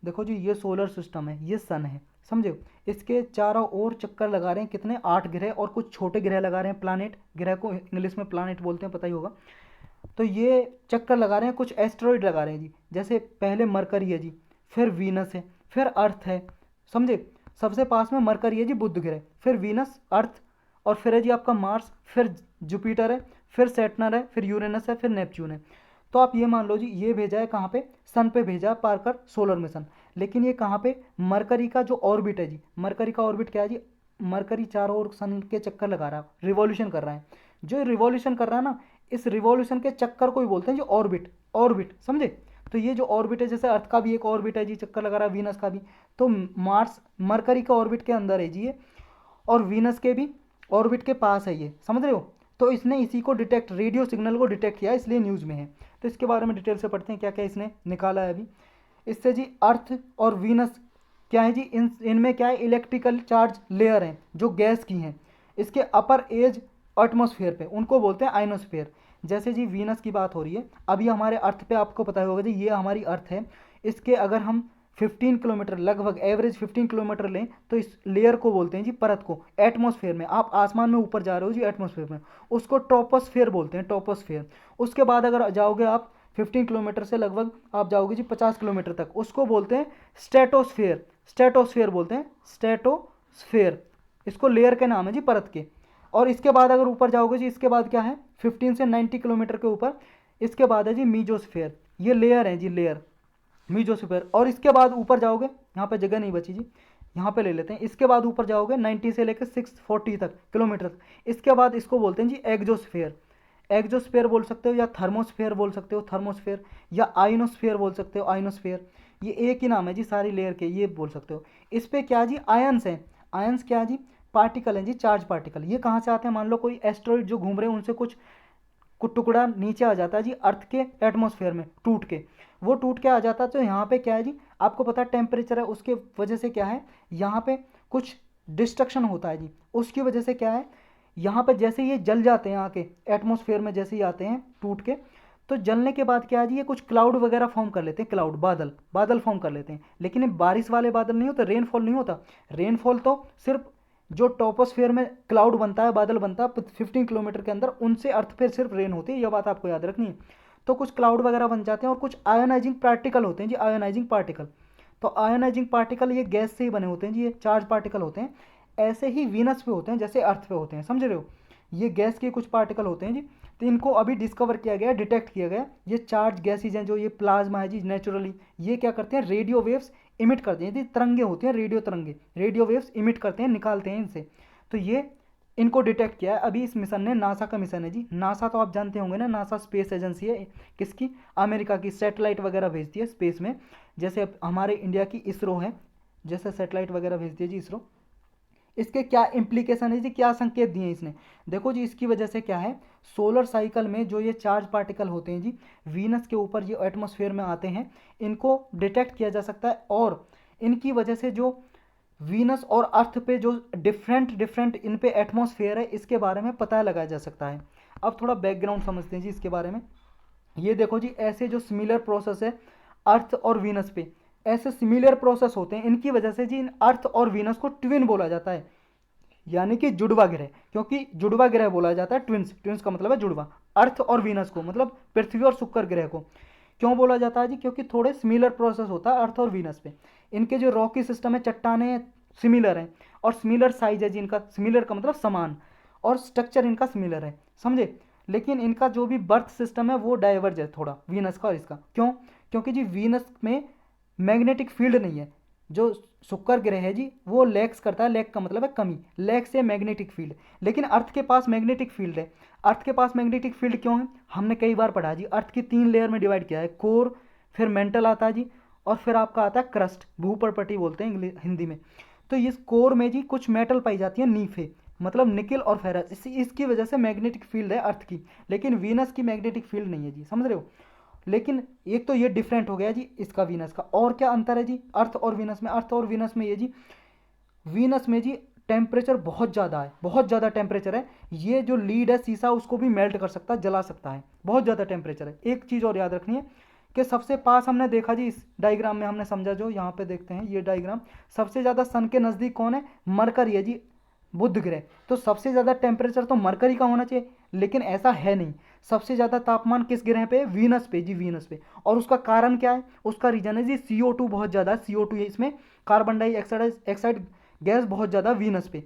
देखो जी, ये सोलर सिस्टम है, ये सन है, समझे। इसके चारों ओर चक्कर लगा रहे हैं कितने? 8 ग्रह, और कुछ छोटे ग्रह लगा रहे हैं, प्लानेट, ग्रह को इंग्लिश में प्लानेट बोलते हैं, पता ही होगा। तो ये चक्कर लगा रहे हैं, कुछ एस्ट्रॉइड लगा रहे हैं जी। जैसे पहले मरकरी है जी, फिर वीनस है, फिर अर्थ है, समझे। सबसे पास में मरकरी है जी, बुध ग्रह, फिर वीनस, अर्थ, और फिर है जी आपका मार्स, फिर जुपिटर है, फिर सैटर्न है, फिर यूरेनस है, फिर नेपच्यून है। तो आप ये मान लो जी, ये भेजा है कहाँ पे? सन पे भेजा है पार्कर सोलर मिशन। लेकिन ये कहाँ पे? मरकरी का जो ऑर्बिट है जी, मरकरी का ऑर्बिट क्या है जी? मरकरी चारों ओर सन के चक्कर लगा रहा है, रिवॉल्यूशन कर रहा है। जो रिवॉल्यूशन कर रहा है ना, इस रिवॉल्यूशन के चक्कर को ही बोलते हैं जी ऑर्बिट, ऑर्बिट, समझे। तो ये जो ऑर्बिट है, जैसे अर्थ का भी एक ऑर्बिट है जी, चक्कर लगा रहा है, वीनस का भी, तो मार्स मरकरी का ऑर्बिट के अंदर है जी ये, और वीनस के भी ऑर्बिट के पास है ये, समझ रहे हो। तो इसने इसी को डिटेक्ट, रेडियो सिग्नल को डिटेक्ट किया, इसलिए न्यूज़ में है। तो इसके बारे में डिटेल से पढ़ते हैं क्या क्या इसने निकाला है अभी। इससे जी अर्थ और वीनस क्या है जी, इनमें क्या है? इलेक्ट्रिकल चार्ज लेयर हैं जो गैस की हैं, इसके अपर एज एटमॉस्फेयर पे, उनको बोलते हैं आइनोस्फेयर। जैसे जी वीनस की बात हो रही है, अभी हमारे अर्थ पे आपको पता होगा जी, ये हमारी अर्थ है, इसके अगर हम 15 किलोमीटर, लगभग एवरेज 15 किलोमीटर लें, तो इस लेयर को बोलते हैं जी, परत को, एटमॉस्फेयर में। आप आसमान में ऊपर जा रहे हो जी एटमॉस्फेयर में, उसको ट्रोपोस्फेयर बोलते हैं, ट्रोपोस्फेयर। उसके बाद अगर जाओगे आप 15 किलोमीटर से लगभग आप जाओगे जी 50 किलोमीटर तक, उसको बोलते हैं स्ट्रेटोस्फेयर, स्ट्रेटोस्फेयर बोलते हैं, स्ट्रेटोस्फेयर। इसको लेयर के नाम है जी, परत के। और इसके बाद अगर ऊपर जाओगे जी, इसके बाद क्या है? 15 से 90 किलोमीटर के ऊपर, इसके बाद है जी मीजोस्फेयर, ये लेयर है जी, लेयर, मीजोस्फीयर। और इसके बाद ऊपर जाओगे, यहाँ पे जगह नहीं बची जी, यहाँ पे ले लेते हैं। इसके बाद ऊपर जाओगे 90 से लेकर 640 तक किलोमीटर, इसके बाद इसको बोलते हैं जी एग्जोस्फेयर। एग्जोस्फेयर बोल सकते हो, या थर्मोस्फेयर बोल सकते हो, थर्मोस्फेयर, या आइनोस्फेयर बोल सकते हो, आइनोस्फेयर। ये एक ही नाम है जी सारी लेयर के, ये बोल सकते हो। इस पे क्या जी? आयंस हैं। आयंस क्या है जी? पार्टिकल हैं जी, चार्ज पार्टिकल। ये कहाँ से आते हैं? मान लो कोई एस्ट्रॉइड जो घूम रहे हैं, उनसे कुछ टुकड़ा नीचे आ जाता है जी अर्थ के एटमॉस्फेयर में, टूट के, वो टूट के आ जाता है। तो यहाँ पे क्या है जी, आपको पता है टेम्परेचर है, उसके वजह से क्या है, यहाँ पे कुछ डिस्ट्रक्शन होता है जी। उसकी वजह से क्या है, यहाँ पे जैसे ये जल जाते हैं आके एटमॉस्फेयर में, जैसे ही आते हैं टूट के, तो जलने के बाद क्या है जी, ये कुछ क्लाउड वगैरह फॉर्म कर लेते हैं, क्लाउड, बादल, बादल फॉर्म कर लेते हैं। लेकिन ये बारिश वाले बादल नहीं होते, रेनफॉल नहीं होता। रेनफॉल तो सिर्फ जो टॉपोस्फेयर में क्लाउड बनता है, बादल बनता है 15 किलोमीटर के अंदर, उनसे अर्थ पे सिर्फ रेन होती है, यह बात आपको याद रखनी है। तो कुछ क्लाउड वगैरह बन जाते हैं, और कुछ आयोनाइजिंग पार्टिकल होते हैं जी, आयोनाइजिंग पार्टिकल। तो आयोनाइजिंग पार्टिकल ये गैस से ही बने होते हैं जी, ये चार्ज पार्टिकल होते हैं। ऐसे ही वीनस पे होते हैं जैसे अर्थ पे होते हैं, समझ रहे हो। ये गैस के कुछ पार्टिकल होते हैं जी। तो इनको अभी डिस्कवर किया गया, डिटेक्ट किया गया। ये चार्ज गैसेज हैं, जो ये प्लाज्मा है जी, नेचुरली ये क्या करते हैं? रेडियो वेव्स इमिट करते हैं जी, तरंगे होती हैं, रेडियो तरंगे, रेडियो वेव्स इमिट करते हैं, निकालते हैं इनसे। तो ये इनको डिटेक्ट किया है अभी इस मिशन ने, नासा का मिशन है जी। नासा तो आप जानते होंगे ना, नासा स्पेस एजेंसी है, किसकी? अमेरिका की। सैटेलाइट वगैरह भेजती है स्पेस में, जैसे हमारे इंडिया की इसरो है, जैसे सैटेलाइट वगैरह भेजती है जी इसरो। इसके क्या इम्प्लीकेशन है जी, क्या संकेत दिए इसने? देखो जी, इसकी वजह से क्या है, सोलर साइकिल में जो ये चार्ज पार्टिकल होते हैं जी, वीनस के ऊपर ये एटमॉस्फेयर में आते हैं, इनको डिटेक्ट किया जा सकता है। और इनकी वजह से जो वीनस और अर्थ पे जो डिफरेंट डिफरेंट इन पे एटमॉस्फेयर है, इसके बारे में पता लगाया जा सकता है। अब थोड़ा बैकग्राउंड समझते हैं जी इसके बारे में। ये देखो जी, ऐसे जो सिमिलर प्रोसेस है अर्थ और वीनस पे, ऐसे सिमिलर प्रोसेस होते हैं, इनकी वजह से जी इन अर्थ और वीनस को ट्विन बोला जाता है, यानी कि जुड़वा ग्रह। क्योंकि जुड़वा ग्रह बोला जाता है ट्विंस, ट्विंस का मतलब है जुड़वा, अर्थ और वीनस को, मतलब पृथ्वी और शुक्र ग्रह को क्यों बोला जाता है जी, क्योंकि थोड़े सिमिलर प्रोसेस होता है अर्थ और वीनस पे। इनके जो रॉकी सिस्टम है, चट्टाने सिमिलर हैं और सिमिलर साइज है जी इनका, सिमिलर का मतलब समान, और स्ट्रक्चर इनका सिमिलर है, समझे। लेकिन इनका जो भी बर्थ सिस्टम है वो डाइवर्ज है थोड़ा वीनस का और इसका। क्यों? क्योंकि जी वीनस में मैग्नेटिक फील्ड नहीं है, जो शुक्र ग्रह है जी वो लैक्स करता है, लैक का मतलब है कमी, लैक से मैग्नेटिक फील्ड। लेकिन अर्थ के पास मैग्नेटिक फील्ड है। अर्थ के पास मैग्नेटिक फील्ड क्यों है, हमने कई बार पढ़ा जी, अर्थ की 3 लेयर में डिवाइड किया है, कोर, फिर मेंटल आता है जी, और फिर आपका आता है क्रस्ट, भूपर्पटी बोलते हैं हिंदी में। तो इस कोर में जी कुछ मेटल पाई जाती है नीफे, मतलब निकिल और फेरस, इसकी वजह से मैग्नेटिक फील्ड है अर्थ की, लेकिन वीनस की मैग्नेटिक फील्ड नहीं है जी, समझ रहे हो। लेकिन एक तो ये डिफरेंट हो गया जी इसका वीनस का। और क्या अंतर है जी अर्थ और वीनस में? अर्थ और वीनस में ये जी, वीनस में जी टेम्परेचर बहुत ज़्यादा है, बहुत ज़्यादा टेम्परेचर है। ये जो लीड है शीशा उसको भी मेल्ट कर सकता है, जला सकता है, बहुत ज़्यादा टेम्परेचर है। एक चीज़ और याद रखनी है कि सबसे पास हमने देखा जी, इस डायग्राम में हमने समझा, जो यहाँ पे देखते हैं ये डायग्राम, सबसे ज़्यादा सन के नज़दीक कौन है? मरकरी है जी, बुध ग्रह। तो सबसे ज़्यादा टेम्परेचर तो मरकरी का होना चाहिए, लेकिन ऐसा है नहीं। सबसे ज़्यादा तापमान किस ग्रह पे? वीनस पे जी, वीनस पे। और उसका कारण क्या है? उसका रीजन है जी CO2 बहुत ज़्यादा है, CO2 है इसमें, कार्बन डाइऑक्साइड गैस बहुत ज़्यादा वीनस पे।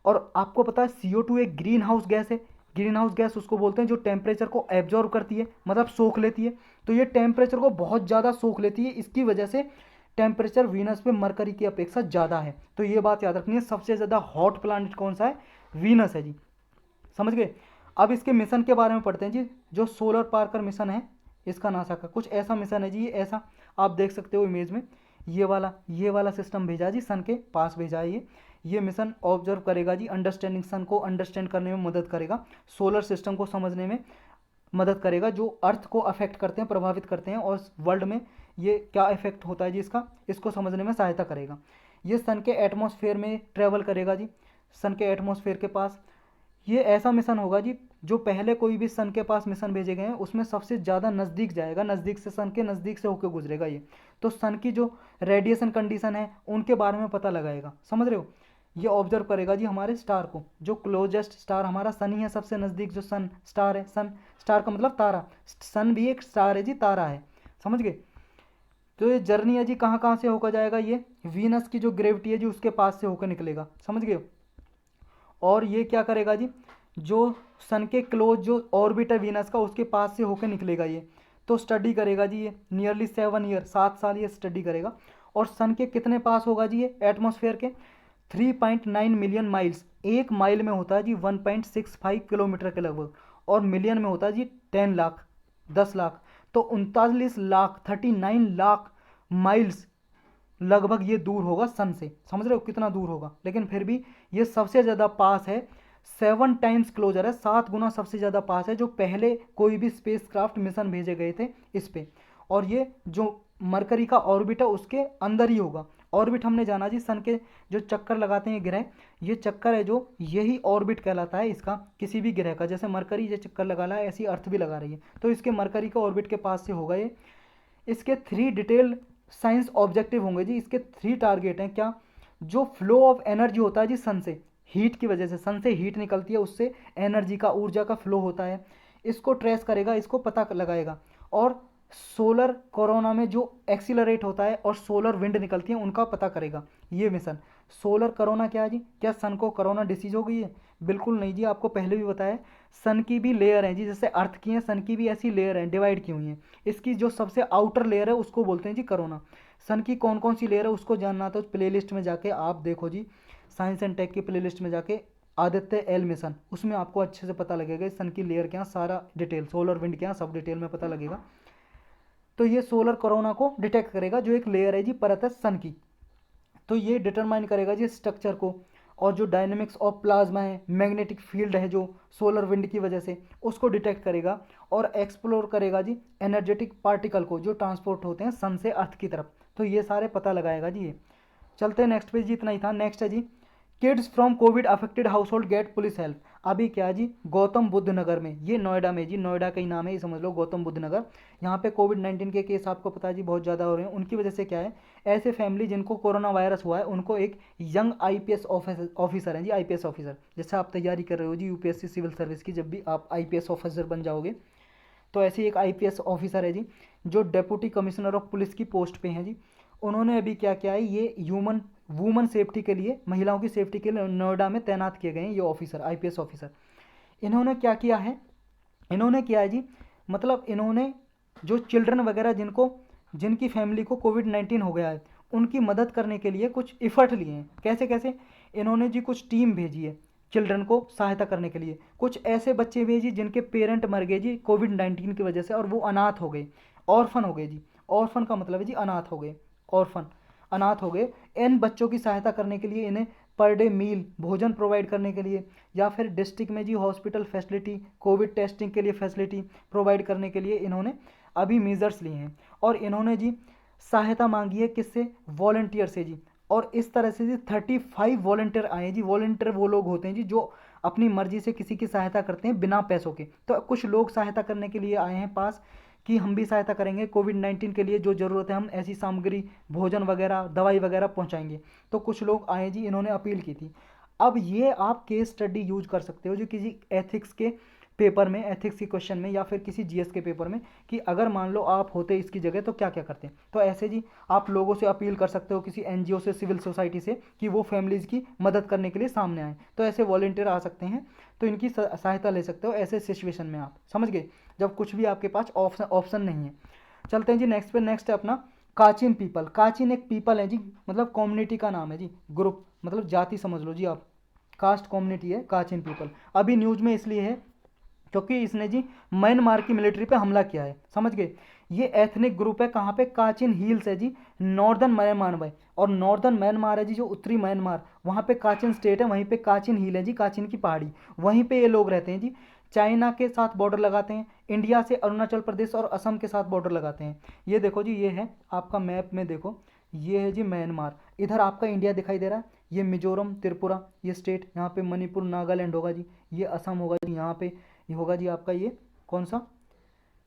और आपको पता है CO2 एक ग्रीन हाउस गैस है, ग्रीन हाउस गैस उसको बोलते हैं जो टेम्परेचर को एब्जॉर्व करती है, मतलब सोख लेती है। तो ये टेम्परेचर को बहुत ज़्यादा सोख लेती है, इसकी वजह से टेम्परेचर वीनस पे मरकरी की अपेक्षा ज़्यादा है। तो ये बात याद रखनी है, सबसे ज़्यादा हॉट प्लानट कौन सा है? वीनस है जी, समझ गए। अब इसके मिशन के बारे में पढ़ते हैं जी। जो सोलर पार्कर मिशन है इसका, नासा का कुछ ऐसा मिशन है जी, ये ऐसा आप देख सकते हो इमेज में, ये वाला सिस्टम भेजा जी, सन के पास भेजा है ये मिशन ऑब्जर्व करेगा जी, अंडरस्टैंडिंग, सन को अंडरस्टैंड करने में मदद करेगा, सोलर सिस्टम को समझने में मदद करेगा, जो अर्थ को अफेक्ट करते हैं, प्रभावित करते हैं, और वर्ल्ड में ये क्या इफेक्ट होता है जी इसका, इसको समझने में सहायता करेगा। ये सन के एटमॉस्फेयर में ट्रेवल करेगा जी, सन के एटमॉस्फेयर के पास। ये ऐसा मिशन होगा जी, जो पहले कोई भी सन के पास मिशन भेजे गए हैं उसमें सबसे ज़्यादा नज़दीक जाएगा, नज़दीक से, सन के नज़दीक से होकर गुजरेगा ये। तो सन की जो रेडिएशन कंडीशन है उनके बारे में पता लगाएगा, समझ रहे हो। ये ऑब्जर्व करेगा जी हमारे स्टार को, जो क्लोजेस्ट स्टार हमारा सन ही है, सबसे नज़दीक जो सन स्टार है, सन स्टार का मतलब तारा, सन भी एक स्टार है जी, तारा है, समझ गए। तो ये जर्नी है जी कहाँ कहाँ से होकर जाएगा, ये वीनस की जो ग्रेविटी है जी उसके पास से होकर निकलेगा, समझ गए। और ये क्या करेगा जी, जो सन के क्लोज जो ऑर्बिट है वीनस का उसके पास से होकर निकलेगा ये। तो स्टडी करेगा जी ये नियरली 7 ईयर, 7 साल ये स्टडी करेगा। और सन के कितने पास होगा जी ये एटमॉस्फेयर के? 3.9 मिलियन माइल्स, एक माइल में होता है जी 1.65 किलोमीटर के लगभग, और मिलियन में होता है जी 10 लाख, 10 लाख। तो 39 लाख, 39 लाख माइल्स लगभग ये दूर होगा सन से, समझ रहे हो कितना दूर होगा। लेकिन फिर भी ये सबसे ज़्यादा पास है, 7 टाइम्स क्लोजर है, 7 गुना सबसे ज़्यादा पास है, जो पहले कोई भी स्पेस क्राफ्ट मिशन भेजे गए थे इस पे। और ये जो मरकरी का ऑर्बिट है उसके अंदर ही होगा। ऑर्बिट हमने जाना जी, सन के जो चक्कर लगाते हैं ग्रह, ये चक्कर है जो, यही ऑर्बिट कहलाता है इसका, किसी भी ग्रह का। जैसे मरकरी ये चक्कर लगा रहा है, ऐसी अर्थ भी लगा रही है, तो इसके मरकरी का ऑर्बिट के पास से होगा ये। इसके 3 डिटेल साइंस ऑब्जेक्टिव होंगे जी, इसके 3 टारगेट हैं। क्या? जो फ्लो ऑफ एनर्जी होता है जी सन से, हीट की वजह से, सन से हीट निकलती है, उससे एनर्जी का, ऊर्जा का फ्लो होता है, इसको ट्रेस करेगा, इसको पता लगाएगा। और सोलर कोरोना में जो एक्सीलरेट होता है और सोलर विंड निकलती है उनका पता करेगा ये मिशन। सोलर कोरोना क्या है जी? क्या सन को कोरोना डिसीज हो गई है? बिल्कुल नहीं जी, आपको पहले भी बताया, सन की भी लेयर है जी, जैसे अर्थ की है, सन की भी ऐसी लेयर है, डिवाइड की हुई है। इसकी जो सबसे आउटर लेयर है उसको बोलते हैं जी कोरोना। सन की कौन कौन सी लेयर है उसको जानना तो प्लेलिस्ट में जाके आप देखो जी, साइंस एंड टेक की प्लेलिस्ट में जाके, आदित्य एल मिशन, उसमें आपको अच्छे से पता लगेगा सन की लेयर क्या, सारा डिटेल, सोलर विंड क्या, सब डिटेल में पता लगेगा। तो ये सोलर कोरोना को डिटेक्ट करेगा, जो एक लेयर है जी, परत है सन की। तो ये डिटरमाइन करेगा जी स्ट्रक्चर को, और जो डायनेमिक्स ऑफ प्लाज्मा है, मैग्नेटिक फील्ड है जो सोलर विंड की वजह से, उसको डिटेक्ट करेगा। और एक्सप्लोर करेगा जी एनर्जेटिक पार्टिकल को, जो ट्रांसपोर्ट होते हैं सन से अर्थ की तरफ। तो ये सारे पता लगाएगा जी ये। चलते हैं नेक्स्ट पेज जी, इतना ही था। नेक्स्ट है जी, kids from covid affected household get police help. अभी क्या है जी, गौतम बुद्ध नगर में, ये नोएडा में जी, नोएडा का ही नाम है, ये समझ लो गौतम बुद्ध नगर। यहाँ पे कोविड-19 के केस आपको पता है जी बहुत ज़्यादा हो रहे हैं। उनकी वजह से क्या है, ऐसे फैमिली जिनको कोरोना वायरस हुआ है उनको एक यंग आईपीएस ऑफिसर हैं जी, आईपीएस ऑफिसर, जैसे आप तैयारी कर रहे हो जी यूपीएससी सिविल सर्विस की, जब भी आप आईपीएस ऑफिसर बन जाओगे तो ऐसे ही एक आईपीएस ऑफिसर है जी जो डेप्यूटी कमिश्नर ऑफ पुलिस की पोस्ट पे हैं जी। उन्होंने अभी क्या किया है, ये ह्यूमन वुमन सेफ्टी के लिए, महिलाओं की सेफ्टी के लिए नोएडा में तैनात किए गए हैं ये ऑफिसर, आईपीएस ऑफिसर। इन्होंने क्या किया है, इन्होंने किया है जी, मतलब इन्होंने जो चिल्ड्रन वगैरह जिनको, जिनकी फैमिली को कोविड-19 हो गया है, उनकी मदद करने के लिए कुछ इफ़र्ट लिए हैं। कैसे कैसे, इन्होंने जी कुछ टीम भेजी है चिल्ड्रन को सहायता करने के लिए। कुछ ऐसे बच्चे भेजी जिनके पेरेंट मर गए जी कोविड-19 की वजह से और वो अनाथ हो गए, ऑर्फन हो गए जी। ऑर्फन का मतलब है जी अनाथ हो गए, ऑर्फन, अनाथ हो गए। इन बच्चों की सहायता करने के लिए इन्हें पर डे मील, भोजन प्रोवाइड करने के लिए, या फिर डिस्ट्रिक्ट में जी हॉस्पिटल फैसिलिटी, कोविड टेस्टिंग के लिए फैसिलिटी प्रोवाइड करने के लिए इन्होंने अभी मेजर्स लिए हैं। और इन्होंने जी सहायता मांगी है किससे, वॉलंटियर से जी। और इस तरह से जी 35 वॉलंटियर आए हैं जी। वॉलंटियर वो लोग होते हैं जी जो अपनी मर्जी से किसी की सहायता करते हैं बिना पैसों के। तो कुछ लोग सहायता करने के लिए आए हैं पास कि हम भी सहायता करेंगे, कोविड-19 के लिए जो ज़रूरत है हम ऐसी सामग्री, भोजन वगैरह, दवाई वगैरह पहुंचाएंगे। तो कुछ लोग आए जी, इन्होंने अपील की थी। अब ये आप केस स्टडी यूज कर सकते हो जो किसी एथिक्स के पेपर में, एथिक्स के क्वेश्चन में, या फिर किसी जीएस के पेपर में, कि अगर मान लो आप होते इसकी जगह तो क्या क्या करते। तो ऐसे जी आप लोगों से अपील कर सकते हो, किसी एनजीओ से, सिविल सोसाइटी से, कि वो फैमिलीज़ की मदद करने के लिए सामने आए। तो ऐसे वॉलंटियर आ सकते हैं, तो इनकी सहायता ले सकते हो ऐसे सिचुएशन में आप, समझ गए, जब कुछ भी आपके पास ऑप्शन नहीं है। चलते हैं जी नेक्स्ट पे। नेक्स्ट है अपना काचिन पीपल। काचिन एक पीपल है जी, मतलब कम्युनिटी का नाम है जी, ग्रुप मतलब जाति समझ लो जी आप, कास्ट कम्युनिटी है काचिन पीपल। अभी न्यूज़ में इसलिए है क्योंकि इसने जी म्यांमार की मिलिट्री पे हमला किया है, समझ गए। ये एथनिक ग्रुप है, कहाँ पे, काचिन हिल्स है जी, नॉर्दर्न म्यांमार में। और नॉर्दर्न म्यांमार है जी जो उत्तरी म्यांमार, वहाँ पे काचिन स्टेट है, वहीं पे काचिन हिल है जी, काचिन की पहाड़ी, वहीं पे ये लोग रहते हैं जी। चाइना के साथ बॉर्डर लगाते हैं, इंडिया से अरुणाचल प्रदेश और असम के साथ बॉर्डर लगाते हैं। ये देखो जी, ये है आपका मैप में देखो, ये है जी म्यांमार, इधर आपका इंडिया दिखाई दे रहा है, ये मिजोरम, त्रिपुरा ये स्टेट, यहाँ पे मणिपुर, नागालैंड होगा जी, ये असम होगा जी, यहाँ पे ये होगा जी आपका ये कौन सा,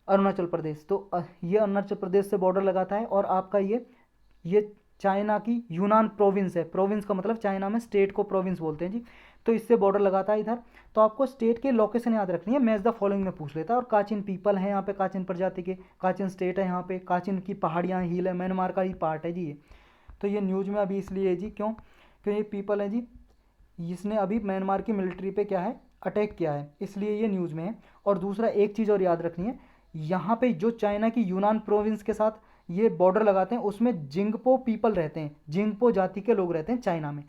अरुणाचल प्रदेश। तो ये अरुणाचल प्रदेश से बॉर्डर लगाता है। और आपका ये चाइना की यूनान प्रोविंस है, प्रोविंस का मतलब चाइना में स्टेट को प्रोविंस बोलते हैं जी। तो इससे बॉर्डर लगाता है इधर। तो आपको स्टेट के लोकेशन याद रखनी है, मैच द फॉलोइंग में पूछ लेता है। और काचिन पीपल है यहाँ पे, काचिन प्रजाति के, काचिन स्टेट है यहाँ पे, काचिन की पहाड़ियाँ, हिल है, म्यांमार का ही पार्ट है जी ये। तो ये न्यूज़ में अभी इसलिए है जी, क्यों ये पीपल है जी, इसने अभी म्यांमार की मिलिट्री पे क्या है, अटैक किया है, इसलिए ये न्यूज़ में है। और दूसरा एक चीज़ और याद रखनी है, यहाँ पे जो चाइना की यूनान प्रोविंस के साथ ये बॉर्डर लगाते हैं उसमें जिंगपो पीपल रहते हैं, जिंगपो जाति के लोग रहते हैं चाइना में।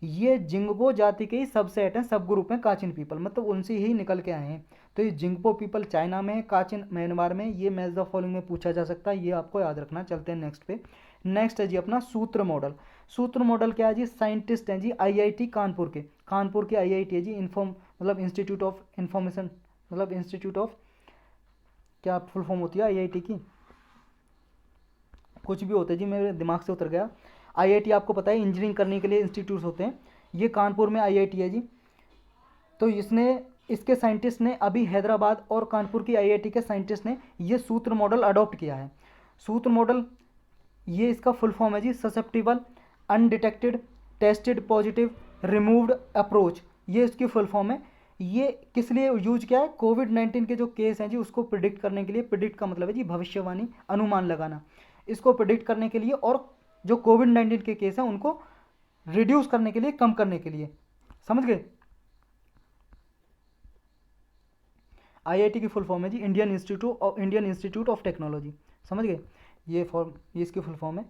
ये जिंगपो जाति के ही सबसेट हैं, सब ग्रुप हैं काचिन पीपल, मतलब उनसे ही निकल के आए हैं। तो ये जिंगपो पीपल चाइना में है, काचिन म्यांमार में। ये मैच द फॉलोइंग में पूछा जा सकता है, ये आपको याद रखना। चलते हैं नेक्स्ट पे। नेक्स्ट है जी अपना सूत्र मॉडल। सूत्र मॉडल क्या है जी, साइंटिस्ट हैं जी आईआईटी कानपुर के, कानपुर के आईआईटी है जी, इन्फॉर्म मतलब इंस्टीट्यूट ऑफ इंफॉर्मेशन, मतलब इंस्टीट्यूट ऑफ, क्या फुल फॉर्म होती है आईआईटी की, कुछ भी होता है जी, मेरे दिमाग से उतर गया। आईआईटी आपको पता है इंजीनियरिंग करने के लिए इंस्टीट्यूट होते हैं, ये कानपुर में आईआईटी है जी। तो इसके साइंटिस्ट ने अभी हैदराबाद और कानपुर की आईआईटी के साइंटिस्ट ने ये सूत्र मॉडल अडॉप्ट किया है। सूत्र मॉडल, ये इसका फुल फॉर्म है जी, susceptible, undetected, tested positive, removed approach, ये इसकी फुल फॉर्म है। ये किस लिए यूज किया है, कोविड-19 के जो केस हैं जी उसको प्रिडिक्ट करने के लिए। प्रिडिक्ट का मतलब है जी भविष्यवाणी, अनुमान लगाना, इसको प्रिडिक्ट करने के लिए, और जो कोविड-19 के केस हैं उनको रिड्यूस करने के लिए, कम करने के लिए, समझ गए। आईआईटी की फुल फॉर्म है जी इंडियन इंस्टीट्यूट ऑफ टेक्नोलॉजी, समझ गए। ये इसकी फुल फॉर्म है।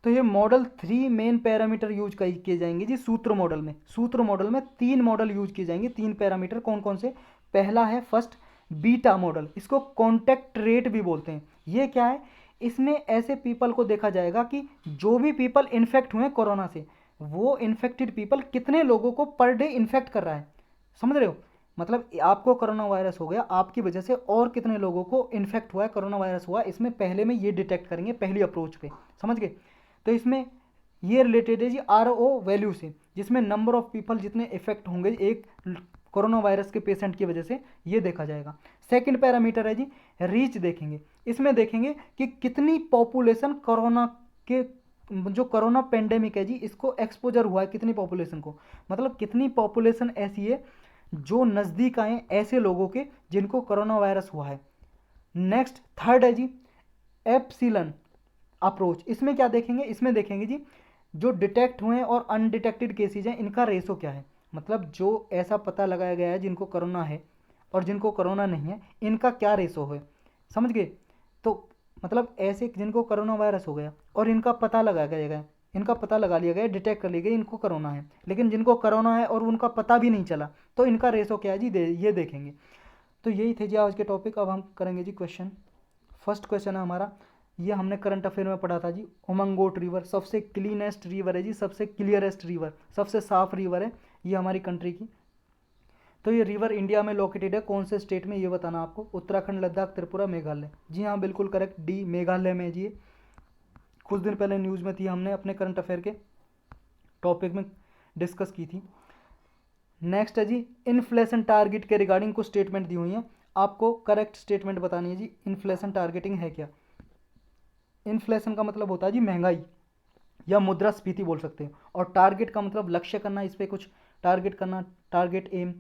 तो ये मॉडल 3 मेन पैरामीटर यूज किए जाएंगे जी सूत्र मॉडल में। सूत्र मॉडल में 3 मॉडल यूज किए जाएंगे, 3 पैरामीटर। कौन कौन से, पहला है फर्स्ट बीटा मॉडल, इसको कॉन्टैक्ट रेट भी बोलते हैं। ये क्या है, इसमें ऐसे पीपल को देखा जाएगा कि जो भी पीपल इन्फेक्ट हुए कोरोना से, वो इन्फेक्टेड पीपल कितने लोगों को पर डे इन्फेक्ट कर रहा है, समझ रहे हो। मतलब आपको कोरोना वायरस हो गया, आपकी वजह से और कितने लोगों को इन्फेक्ट हुआ है, कोरोना वायरस हुआ, इसमें पहले में ये डिटेक्ट करेंगे, पहली अप्रोच पे, समझ गए। तो इसमें ये रिलेटेड है जी RO वैल्यू से, जिसमें नंबर ऑफ पीपल जितने इफेक्ट होंगे एक कोरोना वायरस के पेशेंट की वजह से, ये देखा जाएगा। सेकंड पैरामीटर है जी रीच देखेंगे। इसमें देखेंगे कि कितनी पॉपुलेशन कोरोना के, जो कोरोना पेंडेमिक है जी, इसको एक्सपोजर हुआ है कितनी पॉपुलेशन को, मतलब कितनी पॉपुलेशन ऐसी है जो नज़दीक आए ऐसे लोगों के जिनको कोरोना वायरस हुआ है। नेक्स्ट थर्ड है जी एप्सिलन अप्रोच। इसमें क्या देखेंगे, इसमें देखेंगे जी जो डिटेक्ट हुए हैं और अनडिटेक्टेड केसेज हैं इनका रेशो क्या है, मतलब जो ऐसा पता लगाया गया है जिनको कोरोना है और जिनको कोरोना नहीं है इनका क्या रेशो है, समझ गए। तो मतलब ऐसे जिनको कोरोना वायरस हो गया और इनका पता लगाया गया, इनका पता लगा लिया गया, डिटेक्ट कर लिया गया इनको कोरोना है, लेकिन जिनको कोरोना है और उनका पता भी नहीं चला, तो इनका रेशो क्या है जी, ये देखेंगे। तो यही थे जी आज के टॉपिक। अब हम करेंगे जी क्वेश्चन। फर्स्ट क्वेश्चन है हमारा, ये हमने करंट अफेयर में पढ़ा था जी, उमंगोट रिवर सबसे क्लीनेस्ट रिवर है जी, सबसे क्लियरेस्ट रिवर, सबसे साफ रिवर है ये हमारी कंट्री की। तो ये रिवर इंडिया में लोकेटेड है, कौन से स्टेट में ये बताना आपको, उत्तराखंड, लद्दाख, त्रिपुरा, मेघालय। जी हाँ बिल्कुल करेक्ट, डी मेघालय में जी। कुछ दिन पहले न्यूज़ में थी, हमने अपने करंट अफेयर के टॉपिक में डिस्कस की थी। नेक्स्ट है जी इन्फ्लेशन टारगेट के रिगार्डिंग कुछ स्टेटमेंट दी हुई हैं, आपको करेक्ट स्टेटमेंट बतानी है जी। इन्फ्लेशन टारगेटिंग है क्या, इन्फ्लेशन का मतलब होता है जी महंगाई या मुद्रास्फीति बोल सकते हैं, और टारगेट का मतलब लक्ष्य करना, इस पर कुछ टारगेट करना, टारगेट एम।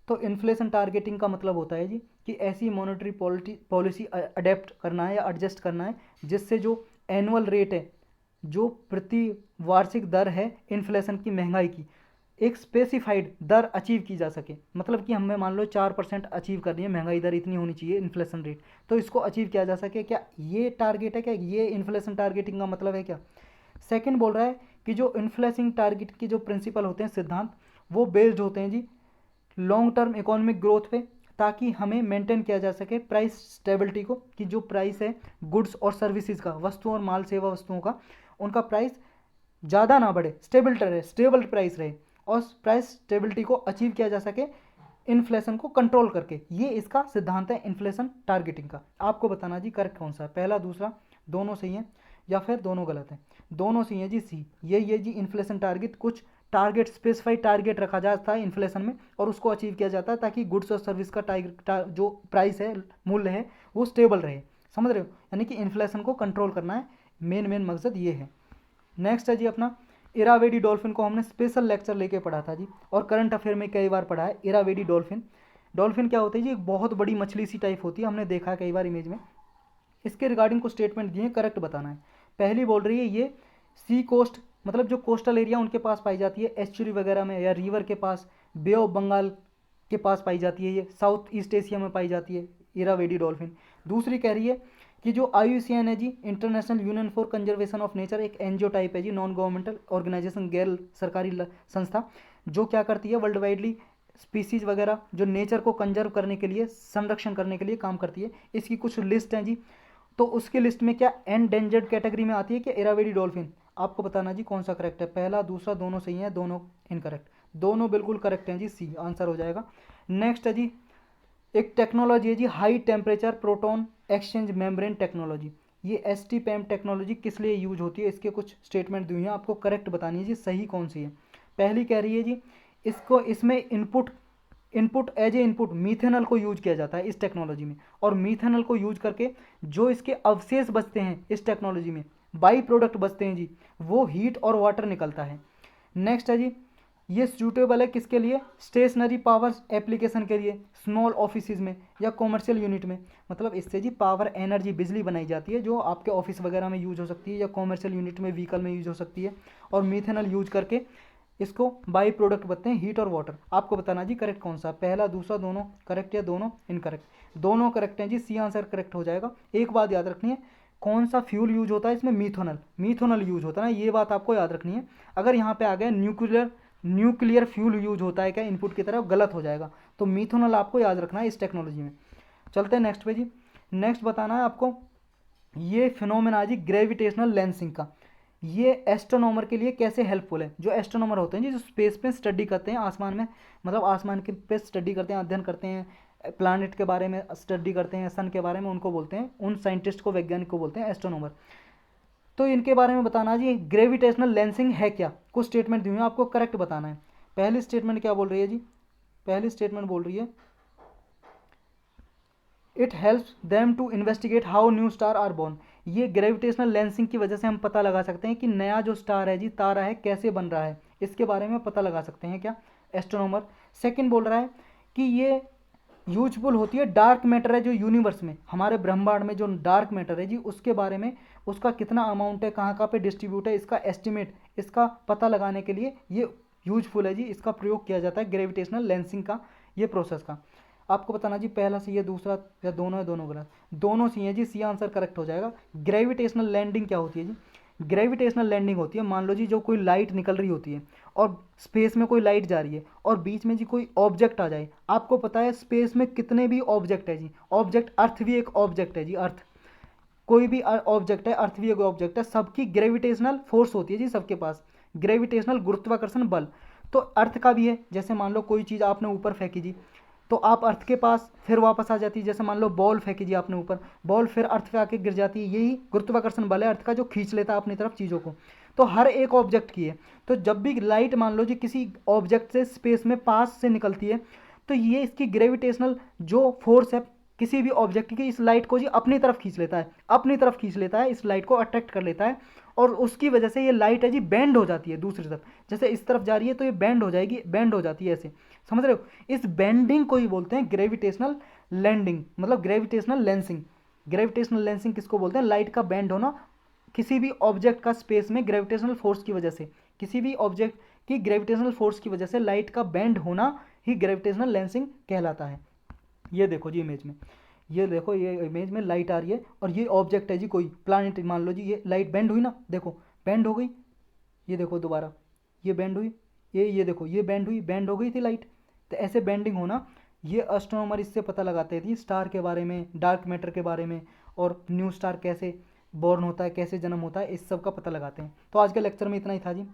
तो इन्फ्लेशन टारगेटिंग का मतलब होता है जी कि ऐसी मॉनेटरी पॉलिसी अडेप्ट करना है या एडजस्ट करना है जिससे जो एनुअल रेट है, जो प्रति वार्षिक दर है इन्फ्लेशन की, महंगाई की, एक स्पेसिफाइड दर अचीव की जा सके। मतलब कि हमें मान लो 4% अचीव करनी है, महंगाई दर इतनी होनी चाहिए इन्फ्लेशन रेट, तो इसको अचीव किया जा सके, क्या ये टारगेट है, क्या ये इन्फ्लेशन टारगेटिंग का मतलब है क्या। सेकंड बोल रहा है कि जो इन्फ्लेशन टारगेट की जो प्रिंसिपल होते हैं, सिद्धांत, वो बेस्ड होते हैं जी लॉन्ग टर्म इकोनॉमिक ग्रोथ पे, ताकि हमें मेंटेन किया जा सके प्राइस स्टेबिलिटी को, कि जो प्राइस है गुड्स और सर्विसेज का, वस्तुओं और माल सेवा वस्तुओं का, उनका प्राइस ज़्यादा ना बढ़े, स्टेबल प्राइस रहे, और प्राइस स्टेबिलिटी को अचीव किया जा सके इन्फ्लेशन को कंट्रोल करके। ये इसका सिद्धांत है इन्फ्लेशन टारगेटिंग का। आपको बताना जी करेक्ट कौन सा है, पहला दूसरा दोनों सही है या फिर दोनों गलत हैं। दोनों सही है जी, सी। ये जी इन्फ्लेशन टारगेट, कुछ टारगेट स्पेसिफाइड टारगेट रखा जाता है इन्फ्लेशन में और उसको अचीव किया जाता है ताकि गुड्स और सर्विस का जो प्राइस है, मूल्य है, वो स्टेबल रहे, समझ रहे हो, यानी कि इन्फ्लेशन को कंट्रोल करना है, मेन मकसद ये है। नेक्स्ट है जी अपना इरावेडी डॉल्फिन को हमने स्पेशल लेक्चर लेके पढ़ा था जी, और करंट अफेयर में कई बार पढ़ा है इरावेडी डॉल्फिन। डॉल्फिन क्या होती है जी, एक बहुत बड़ी मछली सी टाइप होती है, हमने देखा है कई बार इमेज में। इसके रिगार्डिंग कुछ स्टेटमेंट दिए, करेक्ट बताना है। पहली बोल रही है ये सी कोस्ट, मतलब जो कोस्टल एरिया उनके पास पाई जाती है, एस्चुरी वगैरह में या रिवर के पास, बे ऑफ बंगाल के पास पाई जाती है, ये साउथ ईस्ट एशिया में पाई जाती है इरावेडी डॉल्फिन। दूसरी कह रही है कि जो IUCN है जी, International Union for Conservation of Nature, एक NGO टाइप है जी, नॉन गवर्नमेंटल ऑर्गेनाइजेशन, गैर सरकारी संस्था, जो क्या करती है वर्ल्ड वाइडली स्पीसीज वगैरह जो नेचर को कंजर्व करने के लिए, संरक्षण करने के लिए काम करती है। इसकी कुछ लिस्ट हैं जी, तो उसके लिस्ट में क्या एंडेंजर्ड कैटेगरी में आती है क्या इरावेडी डॉल्फिन। आपको बताना जी कौन सा करेक्ट है, पहला दूसरा दोनों सही है, दोनों इनकरेक्ट, दोनों बिल्कुल करेक्ट हैं जी, सी आंसर हो जाएगा। नेक्स्ट है जी एक टेक्नोलॉजी है जी high temperature proton exchange membrane technology. ये STPM टेक्नोलॉजी किस लिए यूज होती है, इसके कुछ स्टेटमेंट दी हुई हैं, आपको करेक्ट बतानी है जी सही कौन सी है। पहली कह रही है जी इसमें input as a input methanol को यूज किया जाता है इस टेक्नोलॉजी में, और मीथेनॉल को यूज करके जो इसके अवशेष बचते हैं इस टेक्नोलॉजी में, बाई प्रोडक्ट बचते हैं जी, वो हीट और वाटर निकलता है। नेक्स्ट है जी ये सूटेबल है किसके लिए, स्टेशनरी पावर एप्लीकेशन के लिए, स्मॉल ऑफिसेज में या कॉमर्शियल यूनिट में, मतलब इससे जी पावर एनर्जी बिजली बनाई जाती है जो आपके ऑफिस वगैरह में यूज हो सकती है या कॉमर्शियल यूनिट में व्हीकल में यूज हो सकती है, और मीथेनॉल यूज करके इसको बाई प्रोडक्ट बनते हैं हीट और वाटर। आपको बताना जी करेक्ट कौन सा, पहला दूसरा दोनों करेक्ट या दोनों इनकरेक्ट, दोनों करेक्ट हैं जी, सी आंसर करेक्ट हो जाएगा। एक बात याद रखनी है, कौन सा फ्यूल यूज होता है इसमें, मीथेनॉल यूज होता है ना, ये बात आपको याद रखनी है। अगर यहाँ पे आ गया न्यूक्लियर फ्यूल यूज होता है क्या इनपुट की तरफ, गलत हो जाएगा। तो मीथेनॉल आपको याद रखना है इस टेक्नोलॉजी में। चलते हैं नेक्स्ट पे जी, नेक्स्ट बताना है आपको ये फिनोमेना जी ग्रेविटेशनल लेंसिंग का, ये एस्ट्रोनॉमर के लिए कैसे हेल्पफुल है। जो एस्ट्रोनॉमर होते हैं जी, जो स्पेस में स्टडी करते हैं, आसमान में, मतलब आसमान के पे स्टडी करते हैं, अध्ययन करते हैं, प्लानट के बारे में स्टडी करते हैं, सन के बारे में, उनको बोलते हैं, उन साइंटिस्ट को, वैज्ञानिक को बोलते हैं एस्ट्रोनॉमर। तो इनके बारे में बताना जी ग्रेविटेशनल लेंसिंग है क्या, कुछ स्टेटमेंट दी हुई है, आपको करेक्ट बताना है। पहली स्टेटमेंट क्या बोल रही है जी, पहली स्टेटमेंट बोल रही है it helps them to investigate how new star are born. ये ग्रेविटेशनल लेंसिंग की वजह से हम पता लगा सकते हैं कि नया जो स्टार है जी, तारा है, कैसे बन रहा है, इसके बारे में पता लगा सकते हैं क्या एस्ट्रोनॉमर। सेकंड बोल रहा है कि ये यूजफुल होती है डार्क मैटर है जो यूनिवर्स में, हमारे ब्रह्मांड में जो डार्क मैटर है जी, उसके बारे में, उसका कितना अमाउंट है, कहाँ कहाँ पे डिस्ट्रीब्यूट है, इसका एस्टिमेट, इसका पता लगाने के लिए ये यूजफुल है जी। इसका प्रयोग किया जाता है ग्रेविटेशनल लेंसिंग का, ये प्रोसेस का। आपको बताना जी पहला सी है, दूसरा या दोनों है, दोनों गलत, दोनों सी है जी, सी आंसर करेक्ट हो जाएगा। ग्रेविटेशनल लैंडिंग क्या होती है जी? ग्रेविटेशनल लैंडिंग होती है, मान लो जी जो कोई लाइट निकल रही होती है और स्पेस में कोई लाइट जा रही है और बीच में जी कोई ऑब्जेक्ट आ जाए। आपको पता है स्पेस में कितने भी ऑब्जेक्ट है जी, ऑब्जेक्ट, अर्थ भी एक ऑब्जेक्ट है जी, अर्थ कोई भी ऑब्जेक्ट है, अर्थ भी एक ऑब्जेक्ट है, सबकी ग्रेविटेशनल फोर्स होती है जी सबके पास, ग्रेविटेशनल गुरुत्वाकर्षण बल। तो अर्थ का भी है, जैसे मान लो कोई चीज़ आपने ऊपर फेंकी जी, तो आप अर्थ के पास फिर वापस आ जाती है। जैसे मान लो बॉल फेंकी जी आपने ऊपर, बॉल फिर अर्थ पे आके गिर जाती है। यही गुरुत्वाकर्षण बल है अर्थ का, जो खींच लेता है अपनी तरफ चीज़ों को। तो हर एक ऑब्जेक्ट की है। तो जब भी लाइट मान लो जी किसी ऑब्जेक्ट से स्पेस में पास से निकलती है, तो ये इसकी ग्रेविटेशनल जो फोर्स है किसी भी ऑब्जेक्ट की, इस लाइट को जी अपनी तरफ खींच लेता है, अपनी तरफ खींच लेता है, इस लाइट को अट्रैक्ट कर लेता है। और उसकी वजह से ये लाइट है जी बेंड हो जाती है दूसरी तरफ, जैसे इस तरफ जा रही है तो ये बेंड हो जाएगी, बेंड हो जाती है ऐसे, समझ रहे हो? इस बेंडिंग को ही बोलते हैं ग्रेविटेशनल लैंडिंग, मतलब ग्रेविटेशनल लेंसिंग। ग्रेविटेशनल लेंसिंग किसको बोलते हैं? लाइट का बेंड होना किसी भी ऑब्जेक्ट का स्पेस में ग्रेविटेशनल फोर्स की वजह से, किसी भी ऑब्जेक्ट की ग्रेविटेशनल फोर्स की वजह से लाइट का बेंड होना ही ग्रेविटेशनल लेंसिंग कहलाता है। ये देखो जी इमेज में, ये देखो ये इमेज में लाइट आ रही है और ये ऑब्जेक्ट है जी कोई प्लानिट, मान लो जी ये लाइट बेंड हुई ना, देखो बेंड हो गई, ये देखो दोबारा ये बेंड हुई, ये देखो ये बेंड हुई, बेंड हो गई थी लाइट। तो ऐसे बेंडिंग होना, ये एस्ट्रोनॉमर इससे पता लगाते थे स्टार के बारे में, डार्क मैटर के बारे में, और न्यू स्टार कैसे बॉर्न होता है, कैसे जन्म होता है, इस सब का पता लगाते हैं। तो आज के लेक्चर में इतना ही था जी।